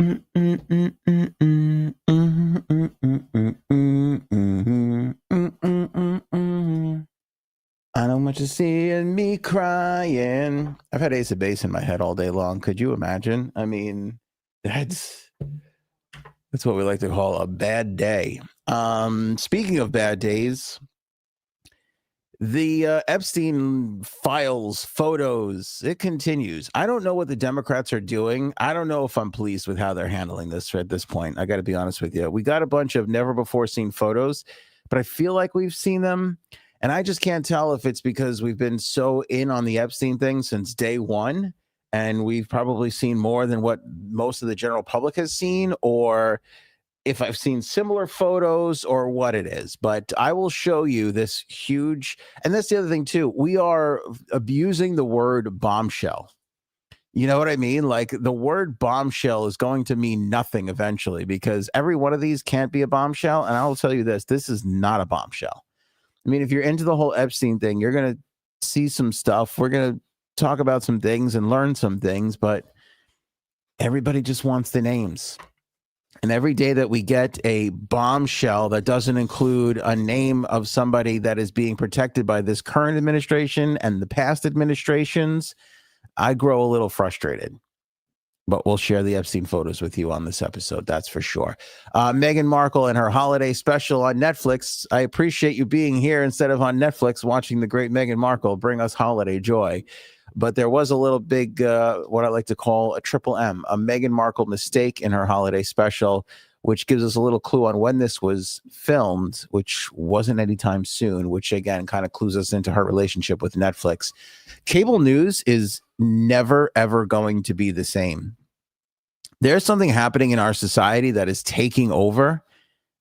I don't want you seeing me crying. I've had Ace of Base in my head all day long. Could you imagine? I mean, that's what we like to call a bad day. Speaking of bad days, the Epstein files, photos, it continues. I don't know what the Democrats are doing. I don't know if I'm pleased with how they're handling this at this point. I got to be honest with you. We got a bunch of never before seen photos, but I feel like we've seen them. And I just can't tell if it's because we've been so in on the Epstein thing since day one, and we've probably seen more than what most of the general public has seen, or if I've seen similar photos or what it is. But I will show you this huge, and that's the other thing too. We are abusing the word bombshell. You know what I mean? Like the word bombshell is going to mean nothing eventually because every one of these can't be a bombshell. And I will tell you this is not a bombshell. I mean, if you're into the whole Epstein thing, you're going to see some stuff. We're going to talk about some things and learn some things, but everybody just wants the names. And every day that we get a bombshell that doesn't include a name of somebody that is being protected by this current administration and the past administrations, I grow a little frustrated. But we'll share the Epstein photos with you on this episode. That's for sure. Meghan Markle and her holiday special on Netflix. I appreciate you being here instead of on Netflix watching the great Meghan Markle bring us holiday joy. But there was a little big, what I like to call a triple M, a Meghan Markle mistake in her holiday special, which gives us a little clue on when this was filmed, which wasn't anytime soon, which again kind of clues us into her relationship with Netflix. Cable news is never, ever going to be the same. There's something happening in our society that is taking over,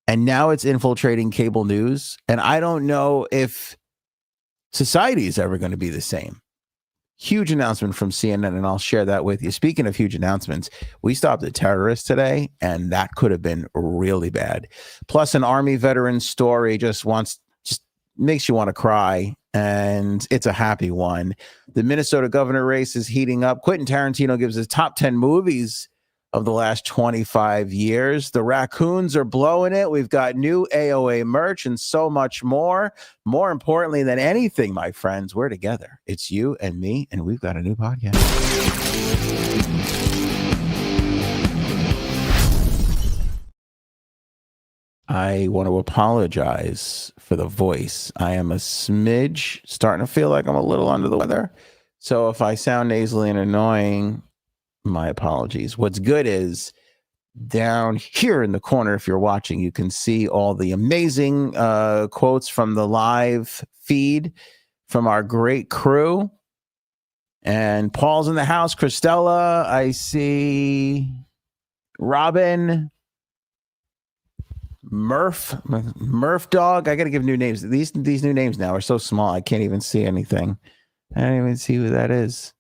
and now it's infiltrating cable news. And I don't know if society is ever going to be the same. Huge announcement from CNN, and I'll share that with you. Speaking of huge announcements, we stopped a terrorist today, and that could have been really bad. Plus, an Army veteran story just makes you want to cry, and it's a happy one. The Minnesota governor race is heating up. Quentin Tarantino gives his top 10 movies of the last 25 years. The raccoons are blowing it. We've got new AOA merch and so much more. More importantly than anything, my friends, we're together. It's you and me, and we've got a new podcast. I want to apologize for the voice. I am a smidge starting to feel like I'm a little under the weather. So if I sound nasally and annoying, my apologies. What's good is down here in the corner, if you're watching, you can see all the amazing quotes from the live feed from our great crew. And Paul's in the house. Christella, I see Robin, Murph Dog. I got to give new names. These new names now are so small. I can't even see anything. I don't even see who that is.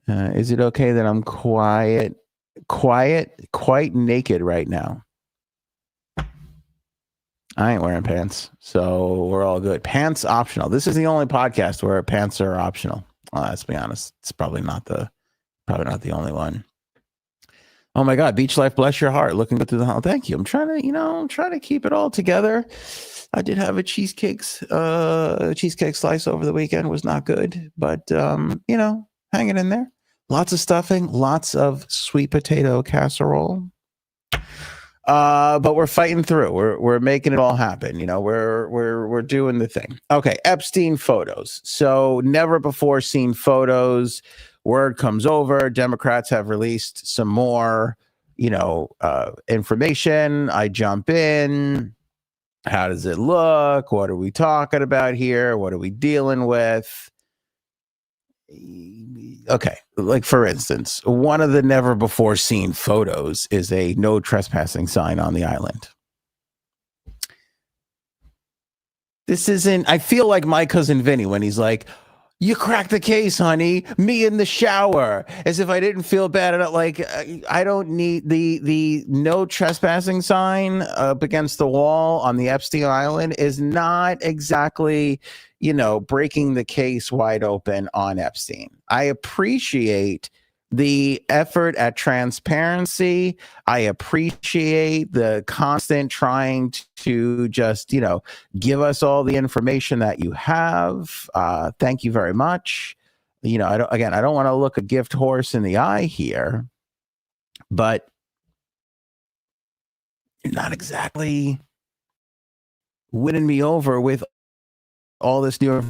Is it okay that I'm quite naked right now? I ain't wearing pants, so we're all good. Pants optional. This is the only podcast where pants are optional. Let's be honest. It's probably not the only one. Oh my God, Beach Life, bless your heart. Looking good through the hall. Thank you. I'm trying to keep it all together. I did have a cheesecake slice over the weekend. Was not good, but hanging in there. Lots of stuffing, lots of sweet potato casserole. But we're fighting through. We're making it all happen. We're doing the thing. Okay, Epstein photos. So never before seen photos. Word comes over. Democrats have released some more, information. I jump in. How does it look? What are we talking about here? What are we dealing with? Okay, like for instance, one of the never before seen photos is a no trespassing sign on the island. This isn't, I feel like my cousin Vinny when he's like, you cracked the case, honey, me in the shower, as if I didn't feel bad enough. Like, I don't need the no trespassing sign up against the wall on the Epstein Island is not exactly, breaking the case wide open on Epstein. I appreciate the effort at transparency. I appreciate the constant trying to just, give us all the information that you have. Thank you very much. I don't want to look a gift horse in the eye here, but you're not exactly winning me over with all this new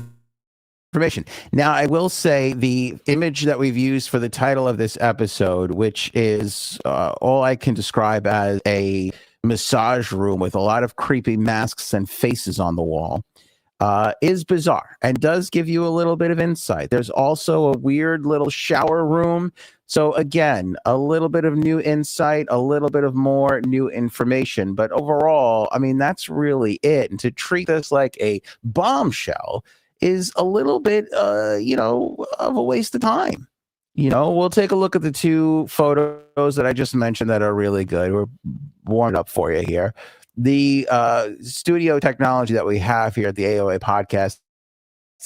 information. Now, I will say the image that we've used for the title of this episode, which is all I can describe as a massage room with a lot of creepy masks and faces on the wall, is bizarre and does give you a little bit of insight. There's also a weird little shower room. So again, a little bit of new insight, a little bit of more new information. But overall, I mean, that's really it. And to treat this like a bombshell is a little bit, of a waste of time. We'll take a look at the two photos that I just mentioned that are really good. We're warming up for you here. The studio technology that we have here at the AOA podcast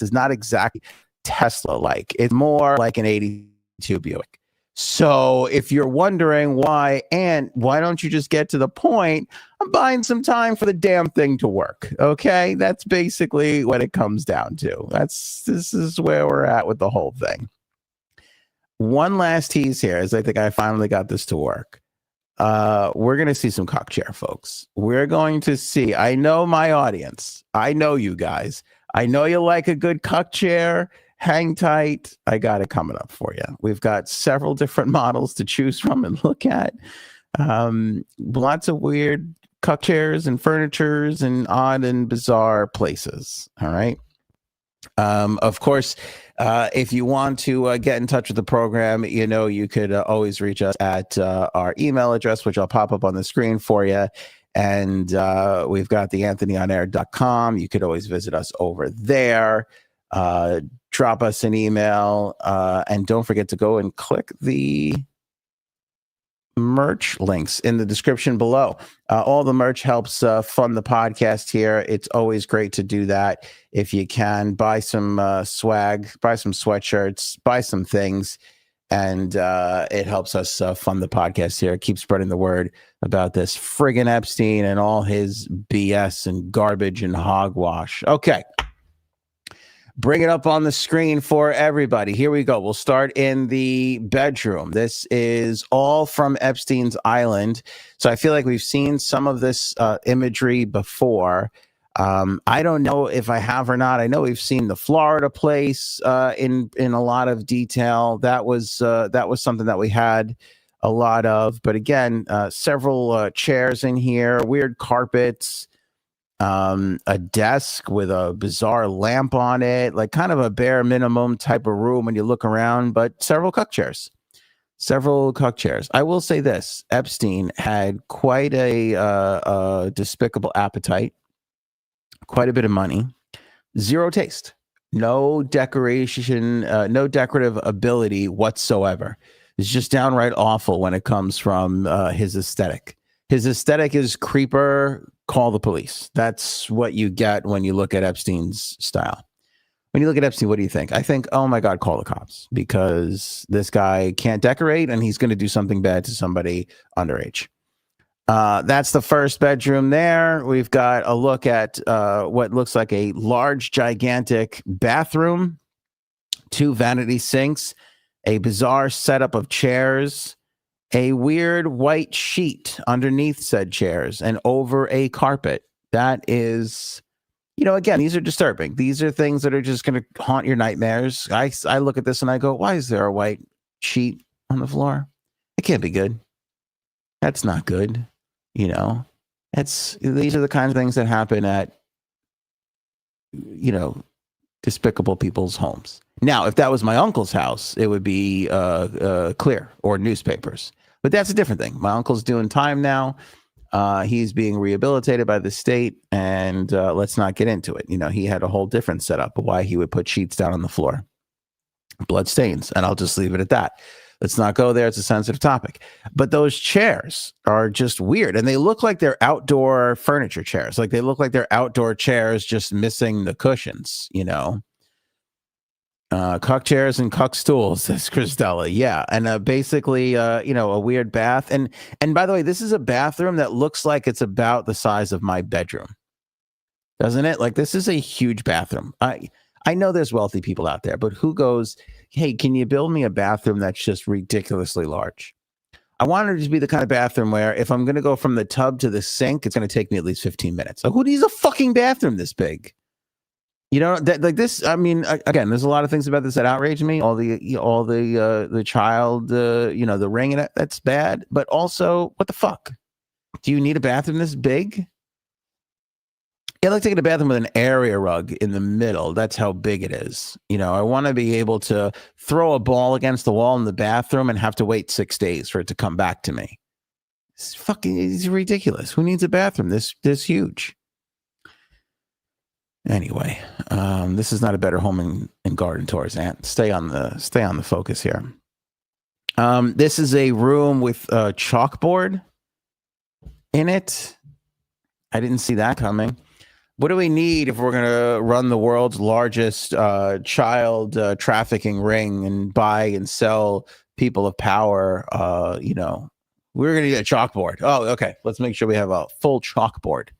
is not exactly Tesla-like. It's more like an 82 Buick. So if you're wondering why don't you just get to the point, I'm buying some time for the damn thing to work. Okay. That's basically what it comes down to. This is where we're at with the whole thing. One last tease here is I think I finally got this to work. We're going to see some cock chair, folks. We're going to see, I know my audience. I know you guys. I know you like a good cock chair. Hang tight. I got it coming up for you. We've got several different models to choose from and look at. Lots of weird cuck chairs and furnitures and odd and bizarre places. All right. Of course, if you want to get in touch with the program, you could always reach us at our email address, which I'll pop up on the screen for you. And we've got the anthonyonair.com. You could always visit us over there. Drop us an email, and don't forget to go and click the merch links in the description below. All the merch helps fund the podcast here. It's always great to do that. If you can, buy some swag, buy some sweatshirts, buy some things, and it helps us fund the podcast here. Keep spreading the word about this friggin' Epstein and all his BS and garbage and hogwash. Okay. Bring it up on the screen for everybody. Here we go. We'll start in the bedroom. This is all from Epstein's Island. So I feel like we've seen some of this imagery before. I don't know if I have or not. I know we've seen the Florida place in a lot of detail. That was something that we had a lot of. But again, several chairs in here, weird carpets. A desk with a bizarre lamp on it, like kind of a bare minimum type of room when you look around, but several cuck chairs. I will say this: Epstein had quite a despicable appetite, quite a bit of money, zero taste, no decoration, no decorative ability whatsoever. It's just downright awful when it comes from his aesthetic. His aesthetic is creeper, call the police. That's what you get when you look at Epstein's style. When you look at Epstein, what do you think? I think, oh my God, call the cops, because this guy can't decorate and he's going to do something bad to somebody underage. That's the first bedroom there. We've got a look at what looks like a large, gigantic bathroom, 2 vanity sinks, a bizarre setup of chairs, a weird white sheet underneath said chairs and over a carpet. That is, again, these are disturbing. These are things that are just going to haunt your nightmares. I look at this and I go, why is there a white sheet on the floor? It can't be good. That's not good. These are the kinds of things that happen at, despicable people's homes. Now, if that was my uncle's house, it would be clear, or newspapers. But that's a different thing. My uncle's doing time now. He's being rehabilitated by the state, and let's not get into it. He had a whole different setup of why he would put sheets down on the floor. Blood stains, and I'll just leave it at that. Let's not go there. It's a sensitive topic. But those chairs are just weird, and they look like they're outdoor furniture chairs. Like they look like they're outdoor chairs just missing the cushions, Cuck chairs and cuck stools, says Christella. Yeah, and basically, a weird bath. And by the way, this is a bathroom that looks like it's about the size of my bedroom, doesn't it? Like, this is a huge bathroom. I know there's wealthy people out there, but who goes, hey, can you build me a bathroom that's just ridiculously large? I want it to be the kind of bathroom where if I'm going to go from the tub to the sink, it's going to take me at least 15 minutes. Like, who needs a fucking bathroom this big? You know, that, like this. I mean, again, there's a lot of things about this that outrage me. All the child, the ring, and that's bad. But also, what the fuck? Do you need a bathroom this big? Yeah, I like taking a bathroom with an area rug in the middle. That's how big it is. I want to be able to throw a ball against the wall in the bathroom and have to wait 6 days for it to come back to me. It's ridiculous. Who needs a bathroom this huge? Anyway, this is not a better home and garden tours, Ant. Stay on the focus here. This is a room with a chalkboard in it. I didn't see that coming. What do we need if we're going to run the world's largest child trafficking ring and buy and sell people of power? We're going to need a chalkboard. Oh, okay. Let's make sure we have a full chalkboard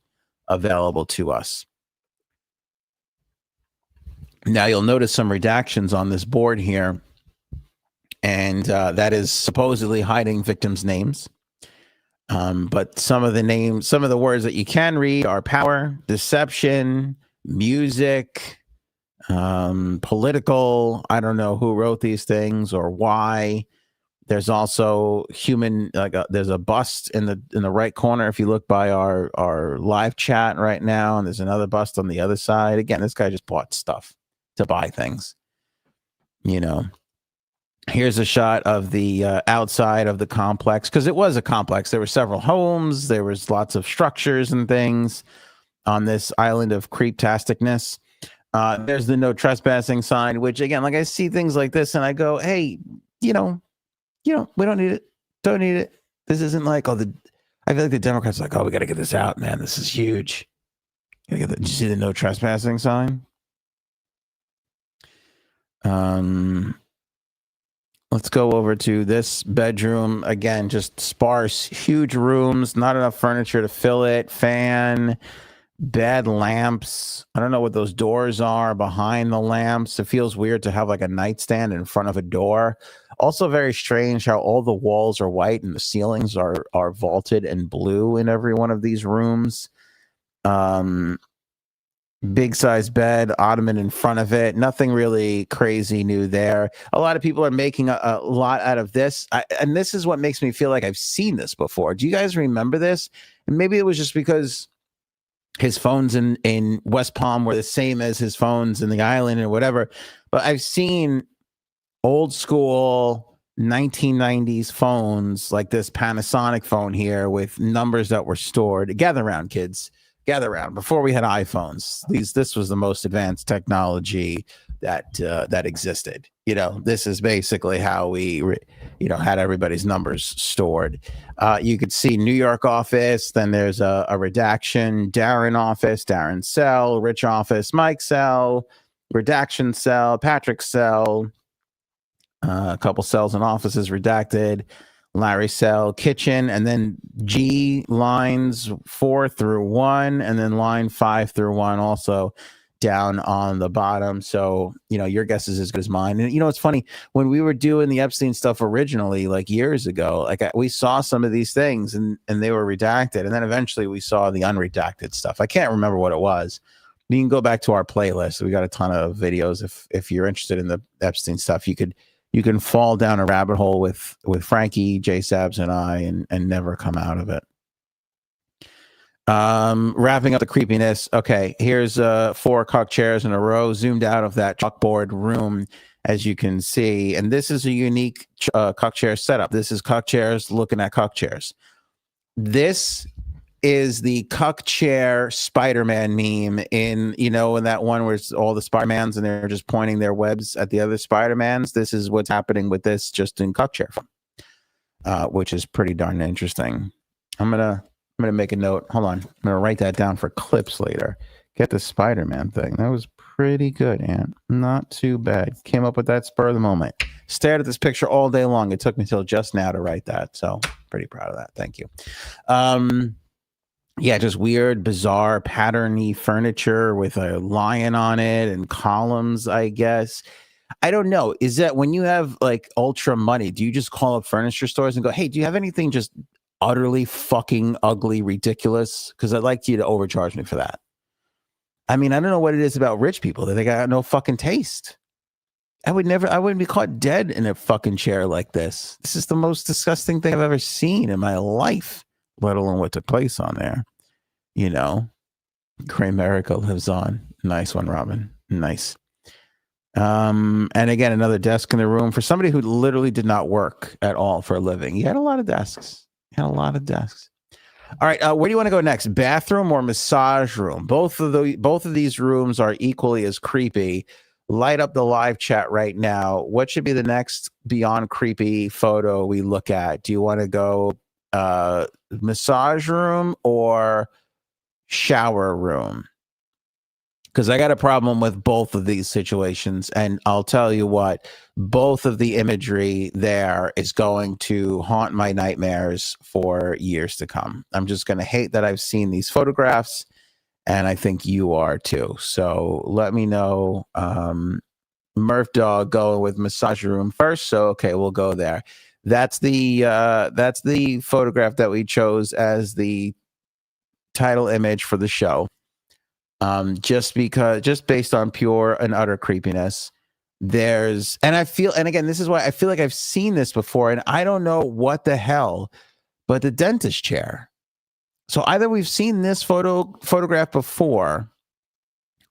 available to us. Now, you'll notice some redactions on this board here, and that is supposedly hiding victims' names. But some of the words that you can read are power, deception, music, political. I don't know who wrote these things or why. There's also human, there's a bust in the right corner if you look by our live chat right now, and there's another bust on the other side. Again, this guy just bought stuff to buy things. Here's a shot of the outside of the complex, because it was a complex. There were several homes. There was lots of structures and things on this island of creeptasticness. There's the no trespassing sign, which, again, like, I see things like this and I go, hey, we don't need it. Don't need it. This isn't like, I feel like the Democrats are like, we got to get this out, man. This is huge. Did you see the no trespassing sign? Let's go over to this bedroom. Again, just sparse, huge rooms, not enough furniture to fill it. Fan, bad lamps. I don't know what those doors are behind the lamps. It feels weird to have like a nightstand in front of a door. Also very strange how all the walls are white and the ceilings are vaulted and blue in every one of these rooms. Big size bed, ottoman in front of it. Nothing really crazy new there. A lot of people are making a lot out of this. And this is what makes me feel like I've seen this before. Do you guys remember this? And maybe it was just because his phones in West Palm were the same as his phones in the island or whatever. But I've seen old school 1990s phones like this Panasonic phone here with numbers that were stored. Gather around, kids. Gather around. Before we had iPhones, this was the most advanced technology that existed. This is basically how we had everybody's numbers stored. You could see New York office, then there's a redaction, Darren office, Darren cell, Rich office, Mike cell, redaction cell, Patrick cell, a couple cells and offices redacted, Larry cell, kitchen, and then G lines 4 through 1, and then line 5 through 1 also down on the bottom. So, your guess is as good as mine. And it's funny, when we were doing the Epstein stuff originally, like years ago, we saw some of these things and they were redacted. And then eventually we saw the unredacted stuff. I can't remember what it was. You can go back to our playlist. We got a ton of videos. If you're interested in the Epstein stuff, you can fall down a rabbit hole with Frankie, J Sabs, and I and never come out of it. Wrapping up the creepiness. Okay, here's 4 cuck chairs in a row, zoomed out of that chalkboard room, as you can see. And this is a unique cuck chair setup. This is cuck chairs looking at cuck chairs. This is the cuck chair Spider-Man meme in that one where it's all the Spider-Mans and they're just pointing their webs at the other Spider-Mans. This is what's happening with this, just in cuck chair form, which is pretty darn interesting. I'm gonna make a note. Hold on. I'm gonna write that down for clips later. Get the Spider-Man thing. That was pretty good, Ant. Not too bad. Came up with that spur of the moment. Stared at this picture all day long. It took me till just now to write that. So pretty proud of that. Thank you. Yeah, just weird, bizarre, patterny furniture with a lion on it and columns, I guess. I don't know. Is that when you have like ultra money, do you just call up furniture stores and go, hey, do you have anything just utterly fucking ugly, ridiculous? Because I'd like you to overcharge me for that. I mean, I don't know what it is about rich people that they got no fucking taste. I wouldn't be caught dead in a fucking chair like this. This is the most disgusting thing I've ever seen in my life, let alone what took place on there. You know, America lives on. Nice one, Robin. Nice. And again, another desk in the room for somebody who literally did not work at all for a living. He had a lot of desks. All right, where do you want to go next? Bathroom or massage room? Both of these rooms are equally as creepy. Light up the live chat right now. What should be the next beyond creepy photo we look at? Do you want to go massage room or shower room? Because I got a problem with both of these situations, and I'll tell you what, both of the imagery there is going to haunt my nightmares for years to come. I'm just going to hate that I've seen these photographs, and I think you are too. So let me know. Murph Dog going with massage room first, so okay, we'll go there. That's the photograph that we chose as the title image for the show. Just based on pure and utter creepiness. And again, this is why I feel like I've seen this before, and I don't know what the hell, but the dentist chair. So either we've seen this photograph before,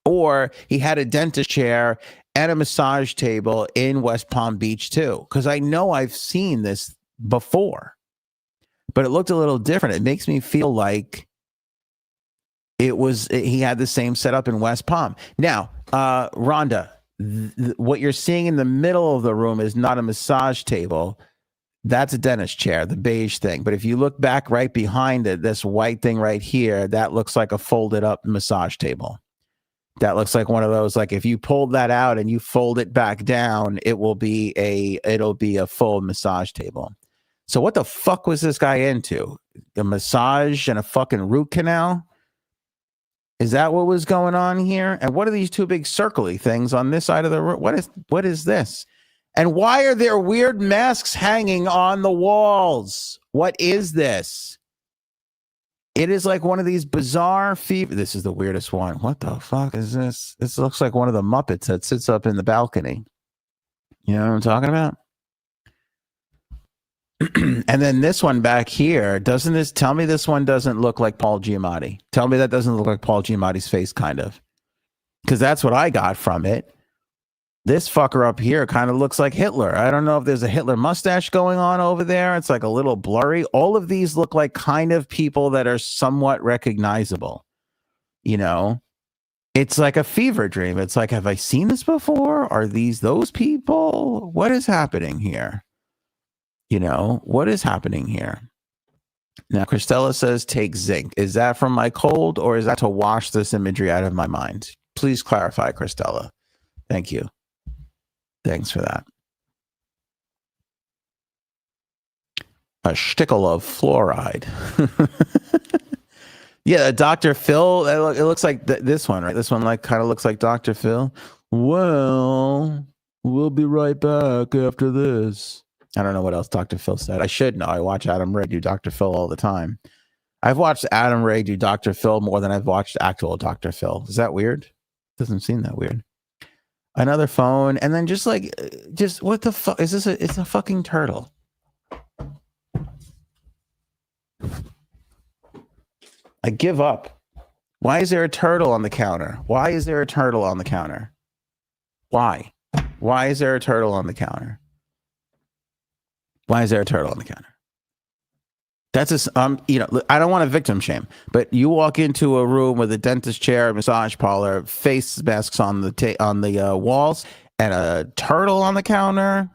or he had a dentist chair and a massage table in West Palm Beach too. Because I know I've seen this before, but it looked a little different. It makes me feel like he had the same setup in West Palm. Now, Rhonda, what you're seeing in the middle of the room is not a massage table. That's a dentist chair, the beige thing. But if you look back right behind it, this white thing right here, that looks like a folded up massage table. That looks like one of those, like if you pulled that out and you fold it back down, it'll be a full massage table. So what the fuck was this guy into? A massage and a fucking root canal? Is that what was going on here? And what are these two big circly things on this side of the room? What is this? And why are there weird masks hanging on the walls? What is this? It is like one of these bizarre This is the weirdest one. What the fuck is this? This looks like one of the Muppets that sits up in the balcony. You know what I'm talking about? And then this one back here, tell me this one doesn't look like Paul Giamatti. Tell me that doesn't look like Paul Giamatti's face, kind of. Because that's what I got from it. This fucker up here kind of looks like Hitler. I don't know if there's a Hitler mustache going on over there. It's like a little blurry. All of these look like kind of people that are somewhat recognizable. You know? It's like a fever dream. It's like, have I seen this before? Are these those people? What is happening here? You know, what is happening here? Now, Christella says, take zinc. Is that from my cold, or is that to wash this imagery out of my mind? Please clarify, Christella. Thank you. Thanks for that. A shtickle of fluoride. Yeah, Dr. Phil. It looks like this one, right? This one kind of looks like Dr. Phil. Well, we'll be right back after this. I don't know what else Dr. Phil said. I should know. I watch Adam Ray do Dr. Phil all the time. I've watched Adam Ray do Dr. Phil more than I've watched actual Dr. Phil. Is that weird? Doesn't seem that weird. Another phone, and then just what the fuck is this? It's a fucking turtle. I give up. Why is there a turtle on the counter? Why is there a turtle on the counter? Why? Why is there a turtle on the counter? Why is there a turtle on the counter? That's I don't want to victim shame, but you walk into a room with a dentist chair, massage parlor, face masks on the walls, and a turtle on the counter.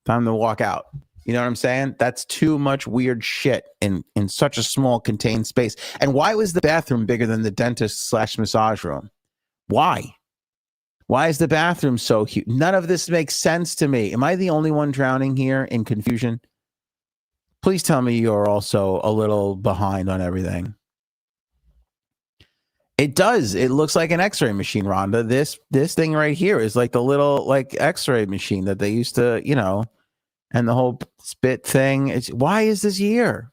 Time to walk out. You know what I'm saying? That's too much weird shit in such a small contained space. And why was the bathroom bigger than the dentist/massage room? Why? Why is the bathroom so huge? None of this makes sense to me. Am I the only one drowning here in confusion? Please tell me you're also a little behind on everything. It does. It looks like an X-ray machine, Rhonda. This thing right here is like the little like X-ray machine that they used to, you know, and the whole spit thing. Why is this here?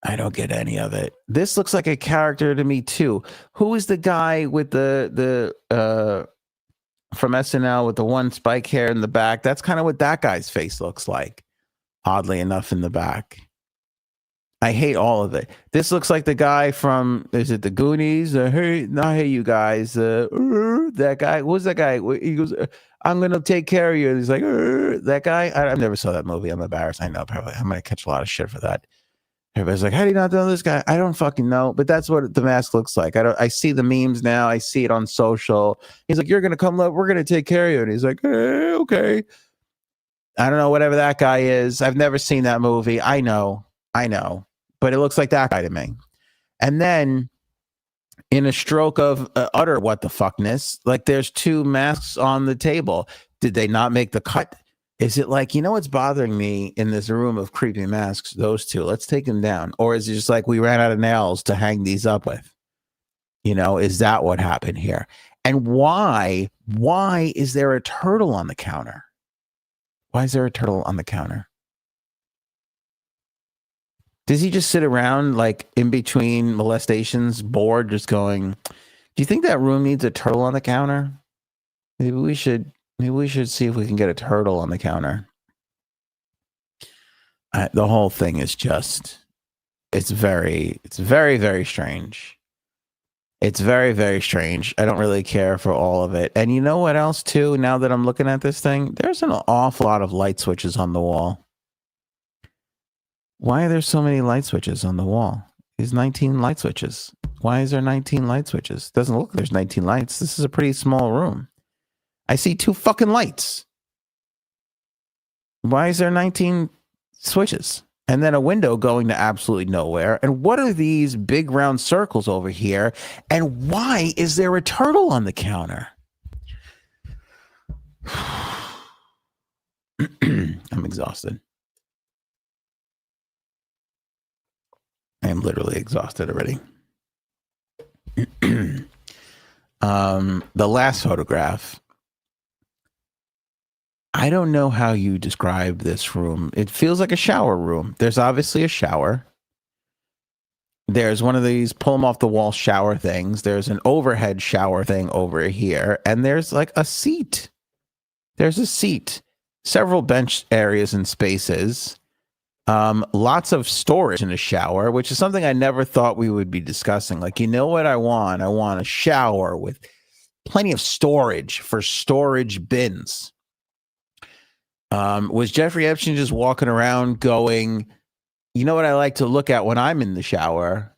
I don't get any of it. This looks like a character to me too. Who is the guy with the from SNL with the one spike hair in the back? That's kind of what that guy's face looks like. Oddly enough, in the back. I hate all of it. This looks like the guy from, is it the Goonies? Hey, you guys. That guy. What's that guy? He goes, I'm going to take care of you. And he's like, that guy. I never saw that movie. I'm embarrassed. I know. Probably. I'm going to catch a lot of shit for that. Everybody's like, how do you not know this guy? I don't fucking know. But that's what the mask looks like. I see the memes now. I see it on social. He's like, you're going to come love. We're going to take care of you. And he's like, hey, okay. I don't know, whatever that guy is. I've never seen that movie. I know. But it looks like that guy to me. And then in a stroke of utter what the fuckness, like there's two masks on the table. Did they not make the cut? Is it like, you know what's bothering me in this room of creepy masks? Those two. Let's take them down. Or is it just like we ran out of nails to hang these up with? You know, is that what happened here? And why is there a turtle on the counter? Why is there a turtle on the counter? Does he just sit around like in between molestations, bored, just going, do you think that room needs a turtle on the counter? Maybe we should see if we can get a turtle on the counter. The whole thing is just, it's very, very strange. It's very, very strange. I don't really care for all of it. And you know what else too, now that I'm looking at this thing, there's an awful lot of light switches on the wall. Why are there so many light switches on the wall? There's 19 light switches. Why is there 19 light switches? Doesn't look like there's 19 lights. This is a pretty small room. I see 2 fucking lights. Why is there 19 switches? And then a window going to absolutely nowhere. And what are these big round circles over here? And why is there a turtle on the counter? I'm exhausted. I am literally exhausted already. The last photograph. I don't know how you describe this room. It feels like a shower room. There's obviously a shower. There's one of these pull them off the wall shower things. There's an overhead shower thing over here. And there's like a seat. There's a seat. Several bench areas and spaces. Lots of storage in a shower, which is something I never thought we would be discussing. Like, you know what I want? I want a shower with plenty of storage for storage bins. Was Jeffrey Epstein just walking around going, you know what I like to look at when I'm in the shower?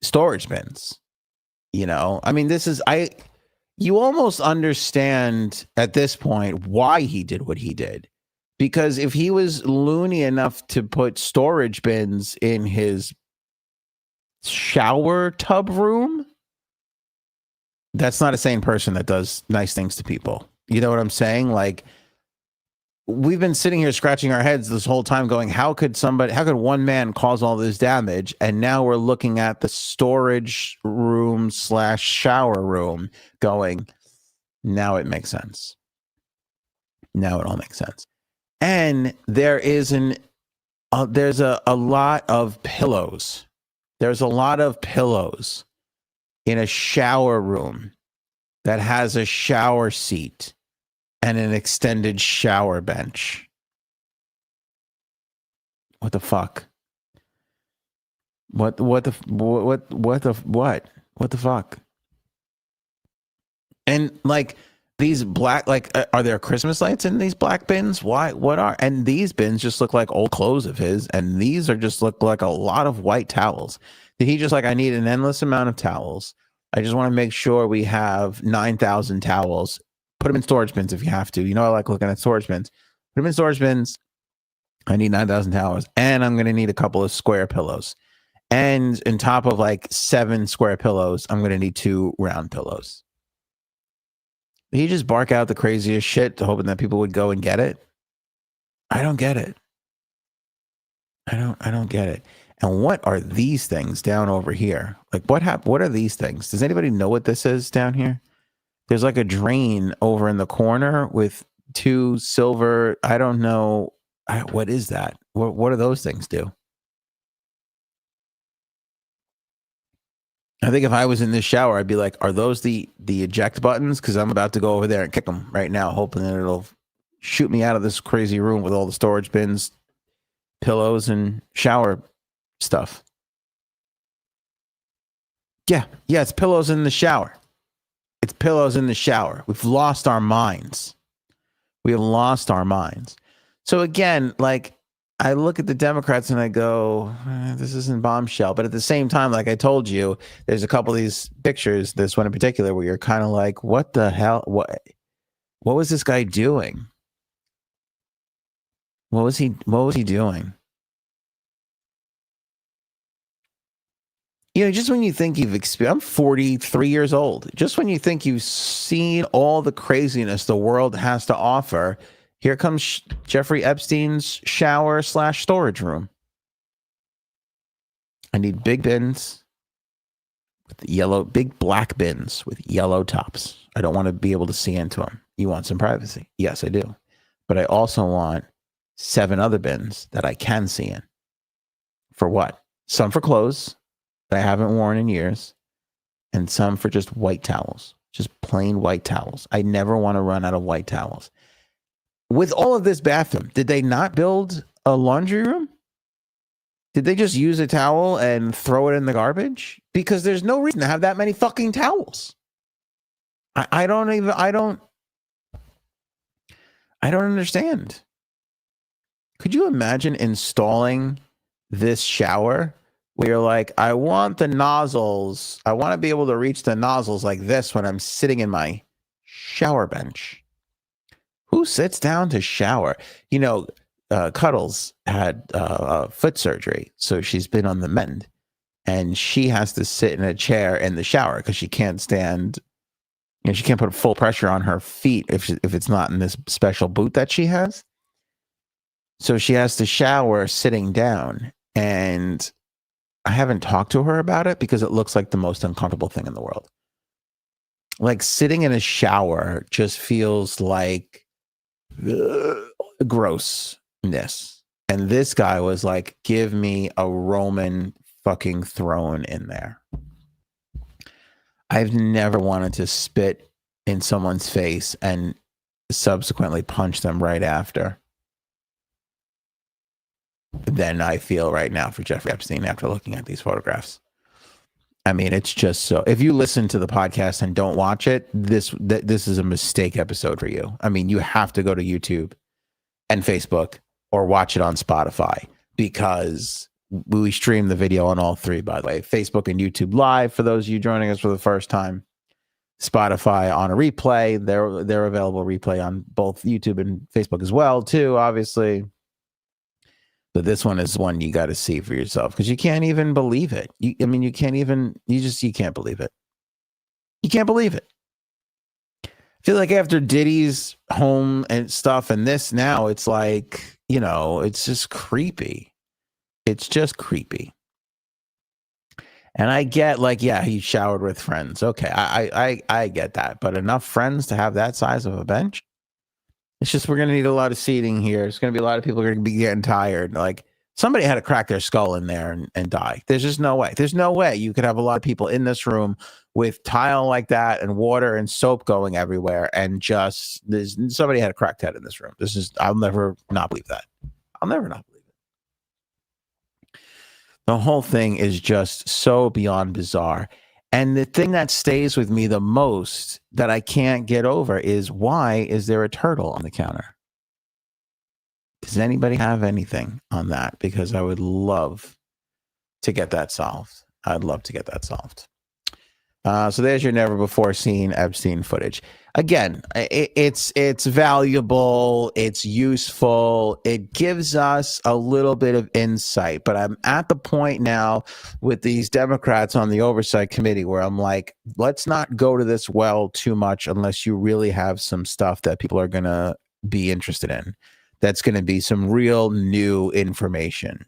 Storage bins. You know, I mean, you almost understand at this point why he did what he did. Because if he was loony enough to put storage bins in his shower tub room, that's not a sane person that does nice things to people. You know what I'm saying? Like, we've been sitting here scratching our heads this whole time going, how could one man cause all this damage? And now we're looking at the storage room / shower room going, now it makes sense. Now it all makes sense. And there is there's a lot of pillows. There's a lot of pillows in a shower room that has a shower seat and an extended shower bench. What the fuck? What the fuck? And like these black, like, are there Christmas lights in these black bins? Why? What are? And these bins just look like old clothes of his, and these are just look like a lot of white towels. Did he just like, I need an endless amount of towels. I just want to make sure we have 9,000 towels. Put them in storage bins if you have to. You know, I like looking at storage bins. Put them in storage bins. I need 9,000 towels, and I'm going to need a couple of square pillows. And on top of like 7 square pillows, I'm going to need 2 round pillows. He just bark out the craziest shit, hoping that people would go and get it. I don't get it. I don't get it. And what are these things down over here? Like what are these things? Does anybody know what this is down here? There's like a drain over in the corner with two silver, I don't know. What is that? What do those things do? I think if I was in this shower, I'd be like, are those the eject buttons? Because I'm about to go over there and kick them right now, hoping that it'll shoot me out of this crazy room with all the storage bins, pillows, and shower stuff. Yeah, it's pillows in the shower. It's pillows in the shower. We've lost our minds. We have lost our minds. So again, like, I look at the Democrats and I go, this isn't bombshell. But at the same time, like I told you, there's a couple of these pictures, this one in particular, where you're kind of like, what the hell? What was this guy doing? What was he doing? You know, just when you think you've experienced, I'm 43 years old. Just when you think you've seen all the craziness the world has to offer, here comes Jeffrey Epstein's shower/storage room. I need big bins with big black bins with yellow tops. I don't want to be able to see into them. You want some privacy? Yes, I do. But I also want 7 other bins that I can see in. For what? Some for clothes that I haven't worn in years, and some for just white towels, just plain white towels. I never want to run out of white towels. With all of this bathroom, did they not build a laundry room? Did they just use a towel and throw it in the garbage? Because there's no reason to have that many fucking towels. I don't understand. Could you imagine installing this shower where you're like, I want the nozzles. I want to be able to reach the nozzles like this when I'm sitting in my shower bench. Who sits down to shower? You know, Cuddles had foot surgery, so she's been on the mend, and she has to sit in a chair in the shower because she can't stand. You know, she can't put full pressure on her feet if it's not in this special boot that she has. So she has to shower sitting down, and I haven't talked to her about it because it looks like the most uncomfortable thing in the world. Like sitting in a shower just feels like grossness. And this guy was like, give me a Roman fucking throne in there. I've never wanted to spit in someone's face and subsequently punch them right after than I feel right now for Jeffrey Epstein after looking at these photographs. I mean, it's just so. If you listen to the podcast and don't watch it, this is a mistake episode for you. I mean, you have to go to YouTube and Facebook or watch it on Spotify because we stream the video on all three, by the way. Facebook and YouTube Live for those of you joining us for the first time. Spotify on a replay. They're available replay on both YouTube and Facebook as well, too, obviously. But this one is one you got to see for yourself because you can't even believe it. You can't believe it. You can't believe it. I feel like after Diddy's home and stuff and this now, it's like, you know, it's just creepy. It's just creepy. And I get like, yeah, he showered with friends. Okay, I get that. But enough friends to have that size of a bench? It's just we're going to need a lot of seating here. It's going to be a lot of people are going to be getting tired. Like somebody had to crack their skull in there and die. There's just no way. There's no way you could have a lot of people in this room with tile like that and water and soap going everywhere. And just somebody had a cracked head in this room. I'll never not believe that. I'll never not believe it. The whole thing is just so beyond bizarre. And the thing that stays with me the most that I can't get over is why is there a turtle on the counter? Does anybody have anything on that? Because I would love to get that solved. I'd love to get that solved. So there's your never before seen Epstein footage. Again, it's valuable, it's useful, it gives us a little bit of insight. But I'm at the point now with these Democrats on the oversight committee where I'm like, let's not go to this well too much unless you really have some stuff that people are gonna be interested in. That's gonna be some real new information.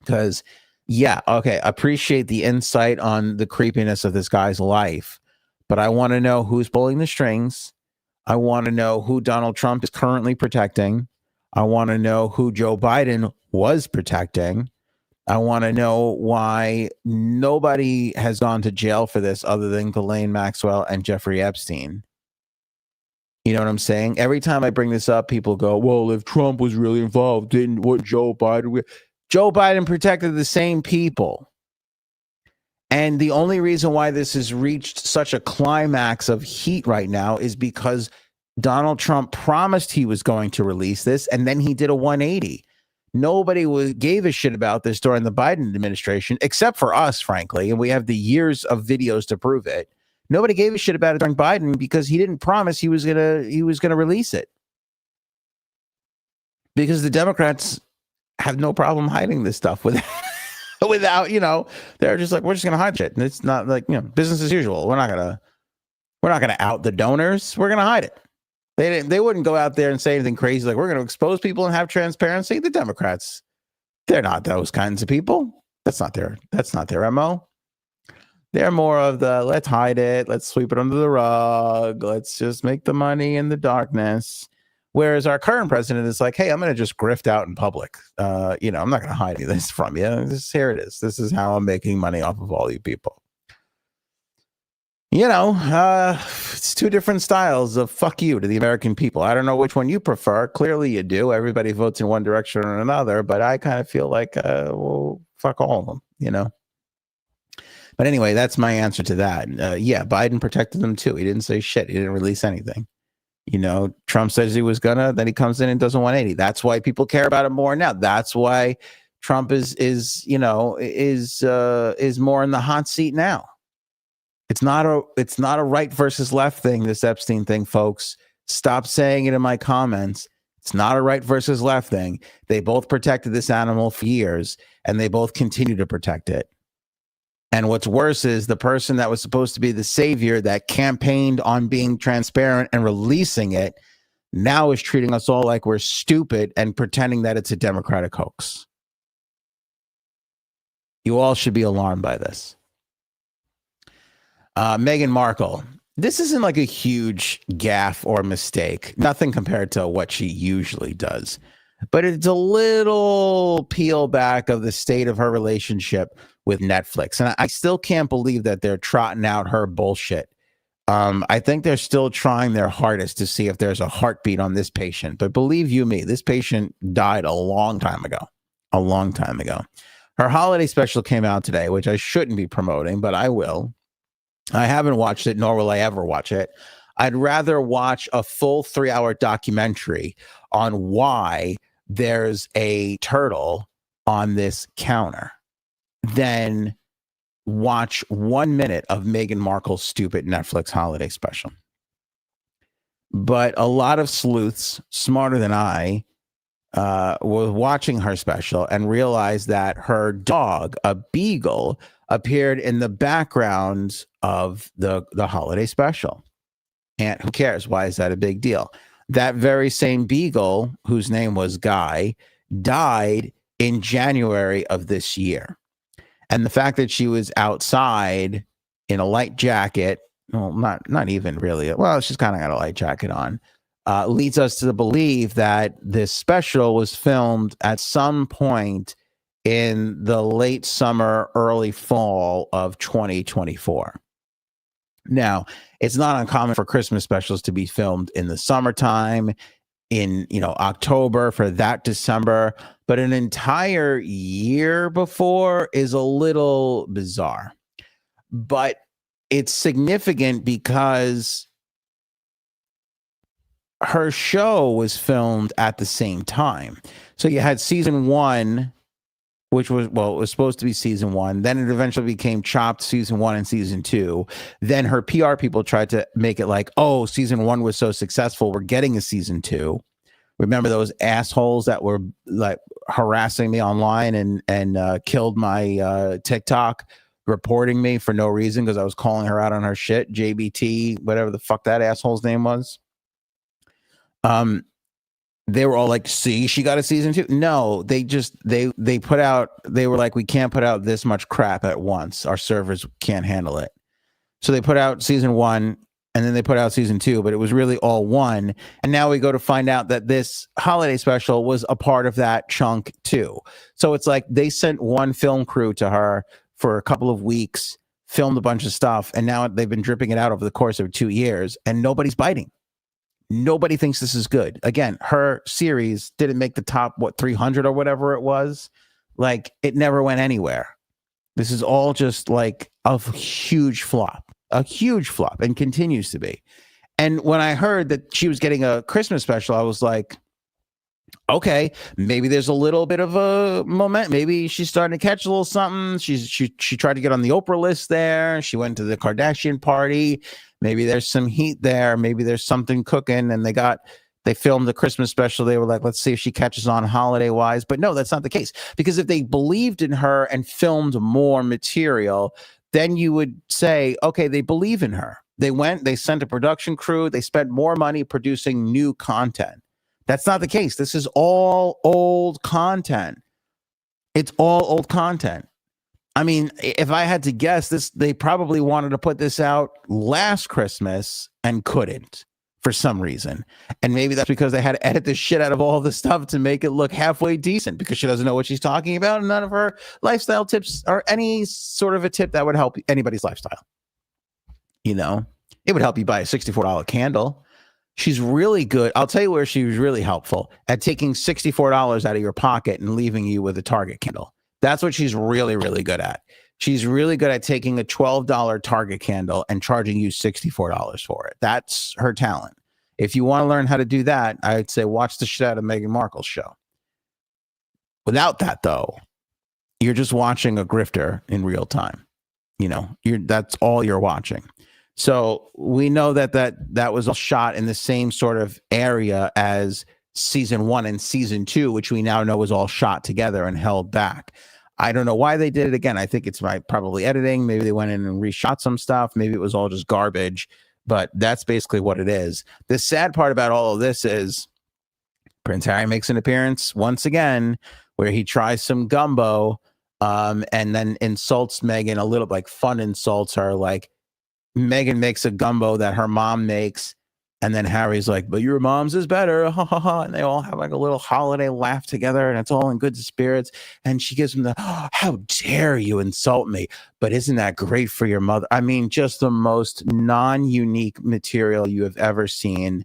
Because yeah, okay, appreciate the insight on the creepiness of this guy's life, but I want to know who's pulling the strings. I want to know who Donald Trump is currently protecting. I want to know who Joe Biden was protecting. I want to know why nobody has gone to jail for this other than Ghislaine Maxwell and Jeffrey Epstein. You know what I'm saying? Every time I bring this up, people go, well, if Trump was really involved, didn't what Joe Biden... Joe Biden protected the same people. And the only reason why this has reached such a climax of heat right now is because Donald Trump promised he was going to release this, and then he did a 180. Nobody gave a shit about this during the Biden administration, except for us, frankly, and we have the years of videos to prove it. Nobody gave a shit about it during Biden because he didn't promise he was gonna release it. Because the Democrats have no problem hiding this stuff without, they're just like, we're just gonna hide shit, and it's not like, business as usual. We're not gonna out the donors. We're gonna hide it. They wouldn't go out there and say anything crazy like we're gonna expose people and have transparency. The Democrats, they're not those kinds of people. That's not their MO. They're more of the let's hide it, let's sweep it under the rug, let's just make the money in the darkness. Whereas our current president is like, hey, I'm going to just grift out in public. I'm not going to hide any of this from you. Here it is. This is how I'm making money off of all you people. It's two different styles of fuck you to the American people. I don't know which one you prefer. Clearly you do. Everybody votes in one direction or another. But I kind of feel like, well, fuck all of them, But anyway, that's my answer to that. Yeah, Biden protected them too. He didn't say shit. He didn't release anything. Trump says he was gonna, then he comes in and does a 180. That's why people care about it more now. That's why Trump is more in the hot seat now. It's not a right versus left thing, this Epstein thing, folks. Stop saying it in my comments. It's not a right versus left thing. They both protected this animal for years, and they both continue to protect it. And what's worse is the person that was supposed to be the savior that campaigned on being transparent and releasing it now is treating us all like we're stupid and pretending that it's a Democratic hoax. You all should be alarmed by this. Meghan Markle. This isn't like a huge gaffe or mistake. Nothing compared to what she usually does. But it's a little peel back of the state of her relationship with Netflix. And I still can't believe that they're trotting out her bullshit. I think they're still trying their hardest to see if there's a heartbeat on this patient. But believe you me, this patient died a long time ago. A long time ago. Her holiday special came out today, which I shouldn't be promoting, but I will. I haven't watched it, nor will I ever watch it. I'd rather watch a full 3-hour documentary on why there's a turtle on this counter than watch 1 minute of Meghan Markle's stupid Netflix holiday special. But a lot of sleuths smarter than I were watching her special and realized that her dog, a beagle, appeared in the background of the holiday special. And who cares? Why is that a big deal? That very same beagle, whose name was Guy, died in January of this year. And the fact that she was outside in a light jacket, well, not even really. Well, she's kind of got a light jacket on, leads us to believe that this special was filmed at some point in the late summer, early fall of 2024. Now, it's not uncommon for Christmas specials to be filmed in the summertime, in October for that December, but an entire year before is a little bizarre. But it's significant because her show was filmed at the same time. So you had season 1 which was, well, it was supposed to be season 1. Then it eventually became chopped season 1 and season 2. Then her PR people tried to make it like, oh, season 1 was so successful, we're getting a season 2. Remember those assholes that were like harassing me online and killed my TikTok, reporting me for no reason because I was calling her out on her shit, JBT, whatever the fuck that asshole's name was. They were all like, see, she got a season 2. No, they put out, they were like, we can't put out this much crap at once. Our servers can't handle it. So they put out season 1 and then they put out season 2, but it was really all one. And now we go to find out that this holiday special was a part of that chunk too. So it's like they sent one film crew to her for a couple of weeks, filmed a bunch of stuff, and now they've been dripping it out over the course of 2 years, and nobody's biting. Nobody thinks this is good. Again, her series didn't make the top, 300 or whatever it was. Like, it never went anywhere. This is all just like a huge flop, and continues to be. And when I heard that she was getting a Christmas special, I was like, okay, maybe there's a little bit of a moment. Maybe she's starting to catch a little something. She tried to get on the Oprah list there. She went to the Kardashian party. Maybe there's some heat there. Maybe there's something cooking. And they filmed the Christmas special. They were like, let's see if she catches on holiday wise. But no, that's not the case. Because if they believed in her and filmed more material, then you would say, okay, they believe in her. They sent a production crew. They spent more money producing new content. That's not the case. This is all old content. It's all old content. I mean, if I had to guess, they probably wanted to put this out last Christmas and couldn't for some reason. And maybe that's because they had to edit the shit out of all the stuff to make it look halfway decent, because she doesn't know what she's talking about. And none of her lifestyle tips are any sort of a tip that would help anybody's lifestyle. You know, it would help you buy a $64 candle. She's really good. I'll tell you where she was really helpful, at taking $64 out of your pocket and leaving you with a Target candle. That's what she's really, really good at. She's really good at taking a $12 Target candle and charging you $64 for it. That's her talent. If you want to learn how to do that, I'd say watch the shit out of Meghan Markle's show. Without that, though, you're just watching a grifter in real time. You know, that's all you're watching. So we know that was a shot in the same sort of area as season 1 and season 2, which we now know was all shot together and held back. I don't know why they did it again. I think it's probably editing. Maybe they went in and reshot some stuff. Maybe it was all just garbage, but that's basically what it is. The sad part about all of this is Prince Harry makes an appearance once again where he tries some gumbo and then insults Meghan a little, like fun insults her. Like, Meghan makes a gumbo that her mom makes, and then Harry's like, but your mom's is better, ha ha ha. And they all have like a little holiday laugh together, and it's all in good spirits. And she gives him how dare you insult me? But isn't that great for your mother? I mean, just the most non-unique material you have ever seen.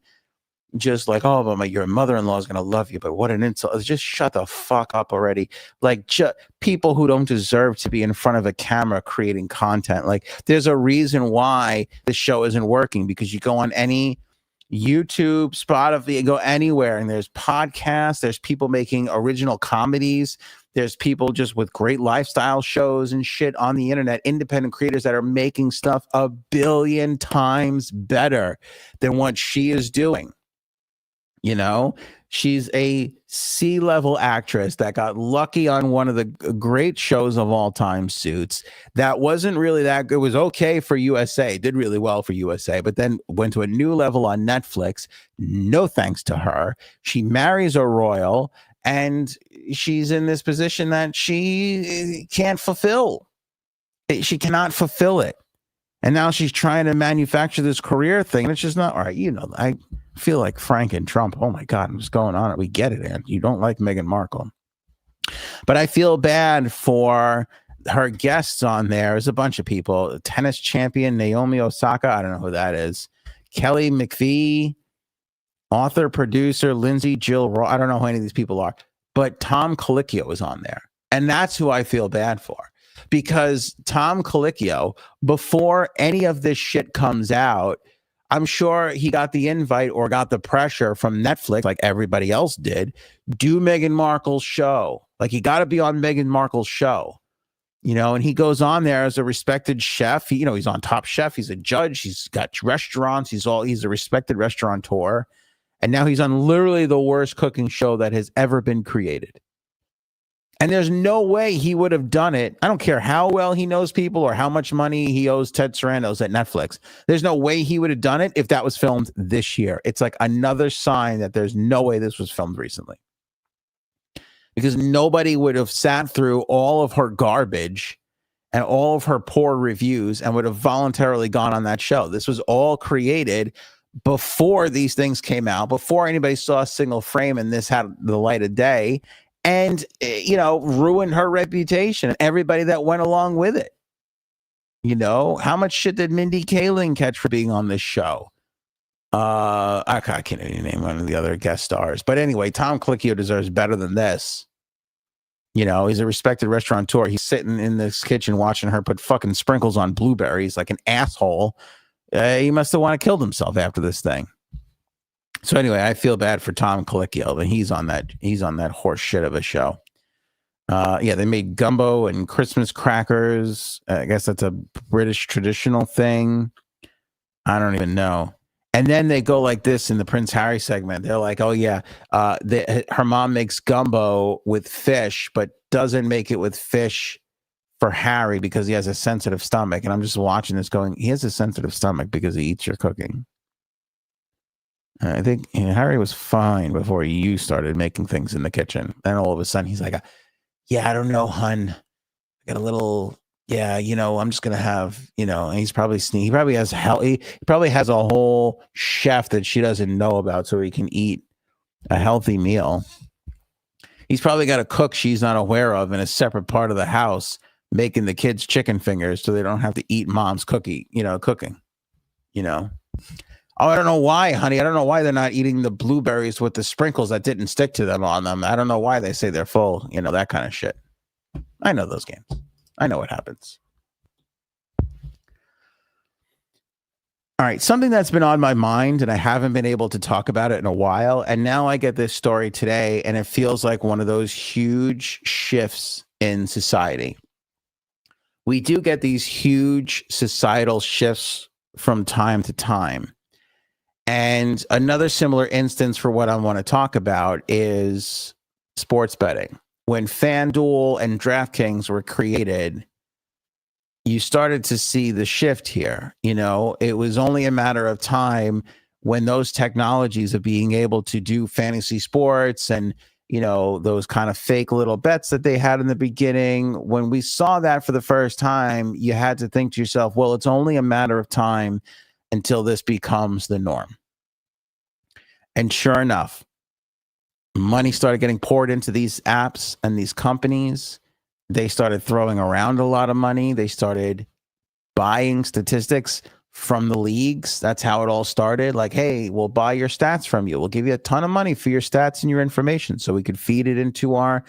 Just like, oh, but your mother-in-law is going to love you, but what an insult. Just shut the fuck up already. Like, people who don't deserve to be in front of a camera creating content. Like, there's a reason why the show isn't working, because you go on any YouTube, Spotify, you go anywhere, and there's podcasts, there's people making original comedies, there's people just with great lifestyle shows and shit on the internet, independent creators that are making stuff 1 billion times better than what she is doing. You know, she's a C-level actress that got lucky on one of the great shows of all time, Suits. That wasn't really that good. It was okay for USA, did really well for USA, but then went to a new level on Netflix. No thanks to her. She marries a royal, and she's in this position that she can't fulfill. She cannot fulfill it. And now she's trying to manufacture this career thing. And it's just not all right. You know, I feel like Frank and Trump. Oh my God, what's going on? We get it, Ann. You don't like Meghan Markle. But I feel bad for her guests on there. There's a bunch of people. Tennis champion Naomi Osaka. I don't know who that is. Kelly McPhee, author, producer, Lindsay Jill Raw. I don't know who any of these people are. But Tom Colicchio is on there. And that's who I feel bad for. Because Tom Colicchio, before any of this shit comes out, I'm sure he got the invite or got the pressure from Netflix, like everybody else did. Do Meghan Markle's show. Like, you got to be on Meghan Markle's show, you know, and he goes on there as a respected chef. He, you know, he's on Top Chef. He's a judge. He's got restaurants. He's a respected restaurateur. And now he's on literally the worst cooking show that has ever been created. And there's no way he would have done it. I don't care how well he knows people or how much money he owes Ted Sarandos at Netflix. There's no way he would have done it if that was filmed this year. It's like another sign that there's no way this was filmed recently. Because nobody would have sat through all of her garbage and all of her poor reviews and would have voluntarily gone on that show. This was all created before these things came out, before anybody saw a single frame and this had the light of day. And, you know, ruined her reputation and everybody that went along with it. You know, how much shit did Mindy Kaling catch for being on this show? I can't even name one of the other guest stars. But anyway, Tom Colicchio deserves better than this. You know, he's a respected restaurateur. He's sitting in this kitchen watching her put fucking sprinkles on blueberries like an asshole. He must have wanted to kill himself after this thing. So anyway, I feel bad for Tom Colicchio, but he's on that horse shit of a show. Yeah, they made gumbo and Christmas crackers. I guess that's a British traditional thing. I don't even know. And then they go like this in the Prince Harry segment. They're like, oh yeah, her mom makes gumbo with fish, but doesn't make it with fish for Harry because he has a sensitive stomach. And I'm just watching this going, he has a sensitive stomach because he eats your cooking. I think Harry was fine before you started making things in the kitchen. Then all of a sudden he's like, yeah, I don't know, hun. I got a little, yeah, you know, I'm just going to have, you know, and he probably has a whole chef that she doesn't know about so he can eat a healthy meal. He's probably got a cook she's not aware of in a separate part of the house making the kids chicken fingers so they don't have to eat mom's cooking, you know. Oh, I don't know why, honey. I don't know why they're not eating the blueberries with the sprinkles that didn't stick to them on them. I don't know why they say they're full, you know, that kind of shit. I know those games. I know what happens. All right, something that's been on my mind and I haven't been able to talk about it in a while. And now I get this story today and it feels like one of those huge shifts in society. We do get these huge societal shifts from time to time. And another similar instance for what I want to talk about is sports betting. When FanDuel and DraftKings were created, you started to see the shift here. You know, it was only a matter of time when those technologies of being able to do fantasy sports and, you know, those kind of fake little bets that they had in the beginning, when we saw that for the first time, you had to think to yourself, well, it's only a matter of time until this becomes the norm. And sure enough, money started getting poured into these apps and these companies. They started throwing around a lot of money. They started buying statistics from the leagues. That's how it all started. Like, hey, we'll buy your stats from you. We'll give you a ton of money for your stats and your information so we could feed it into our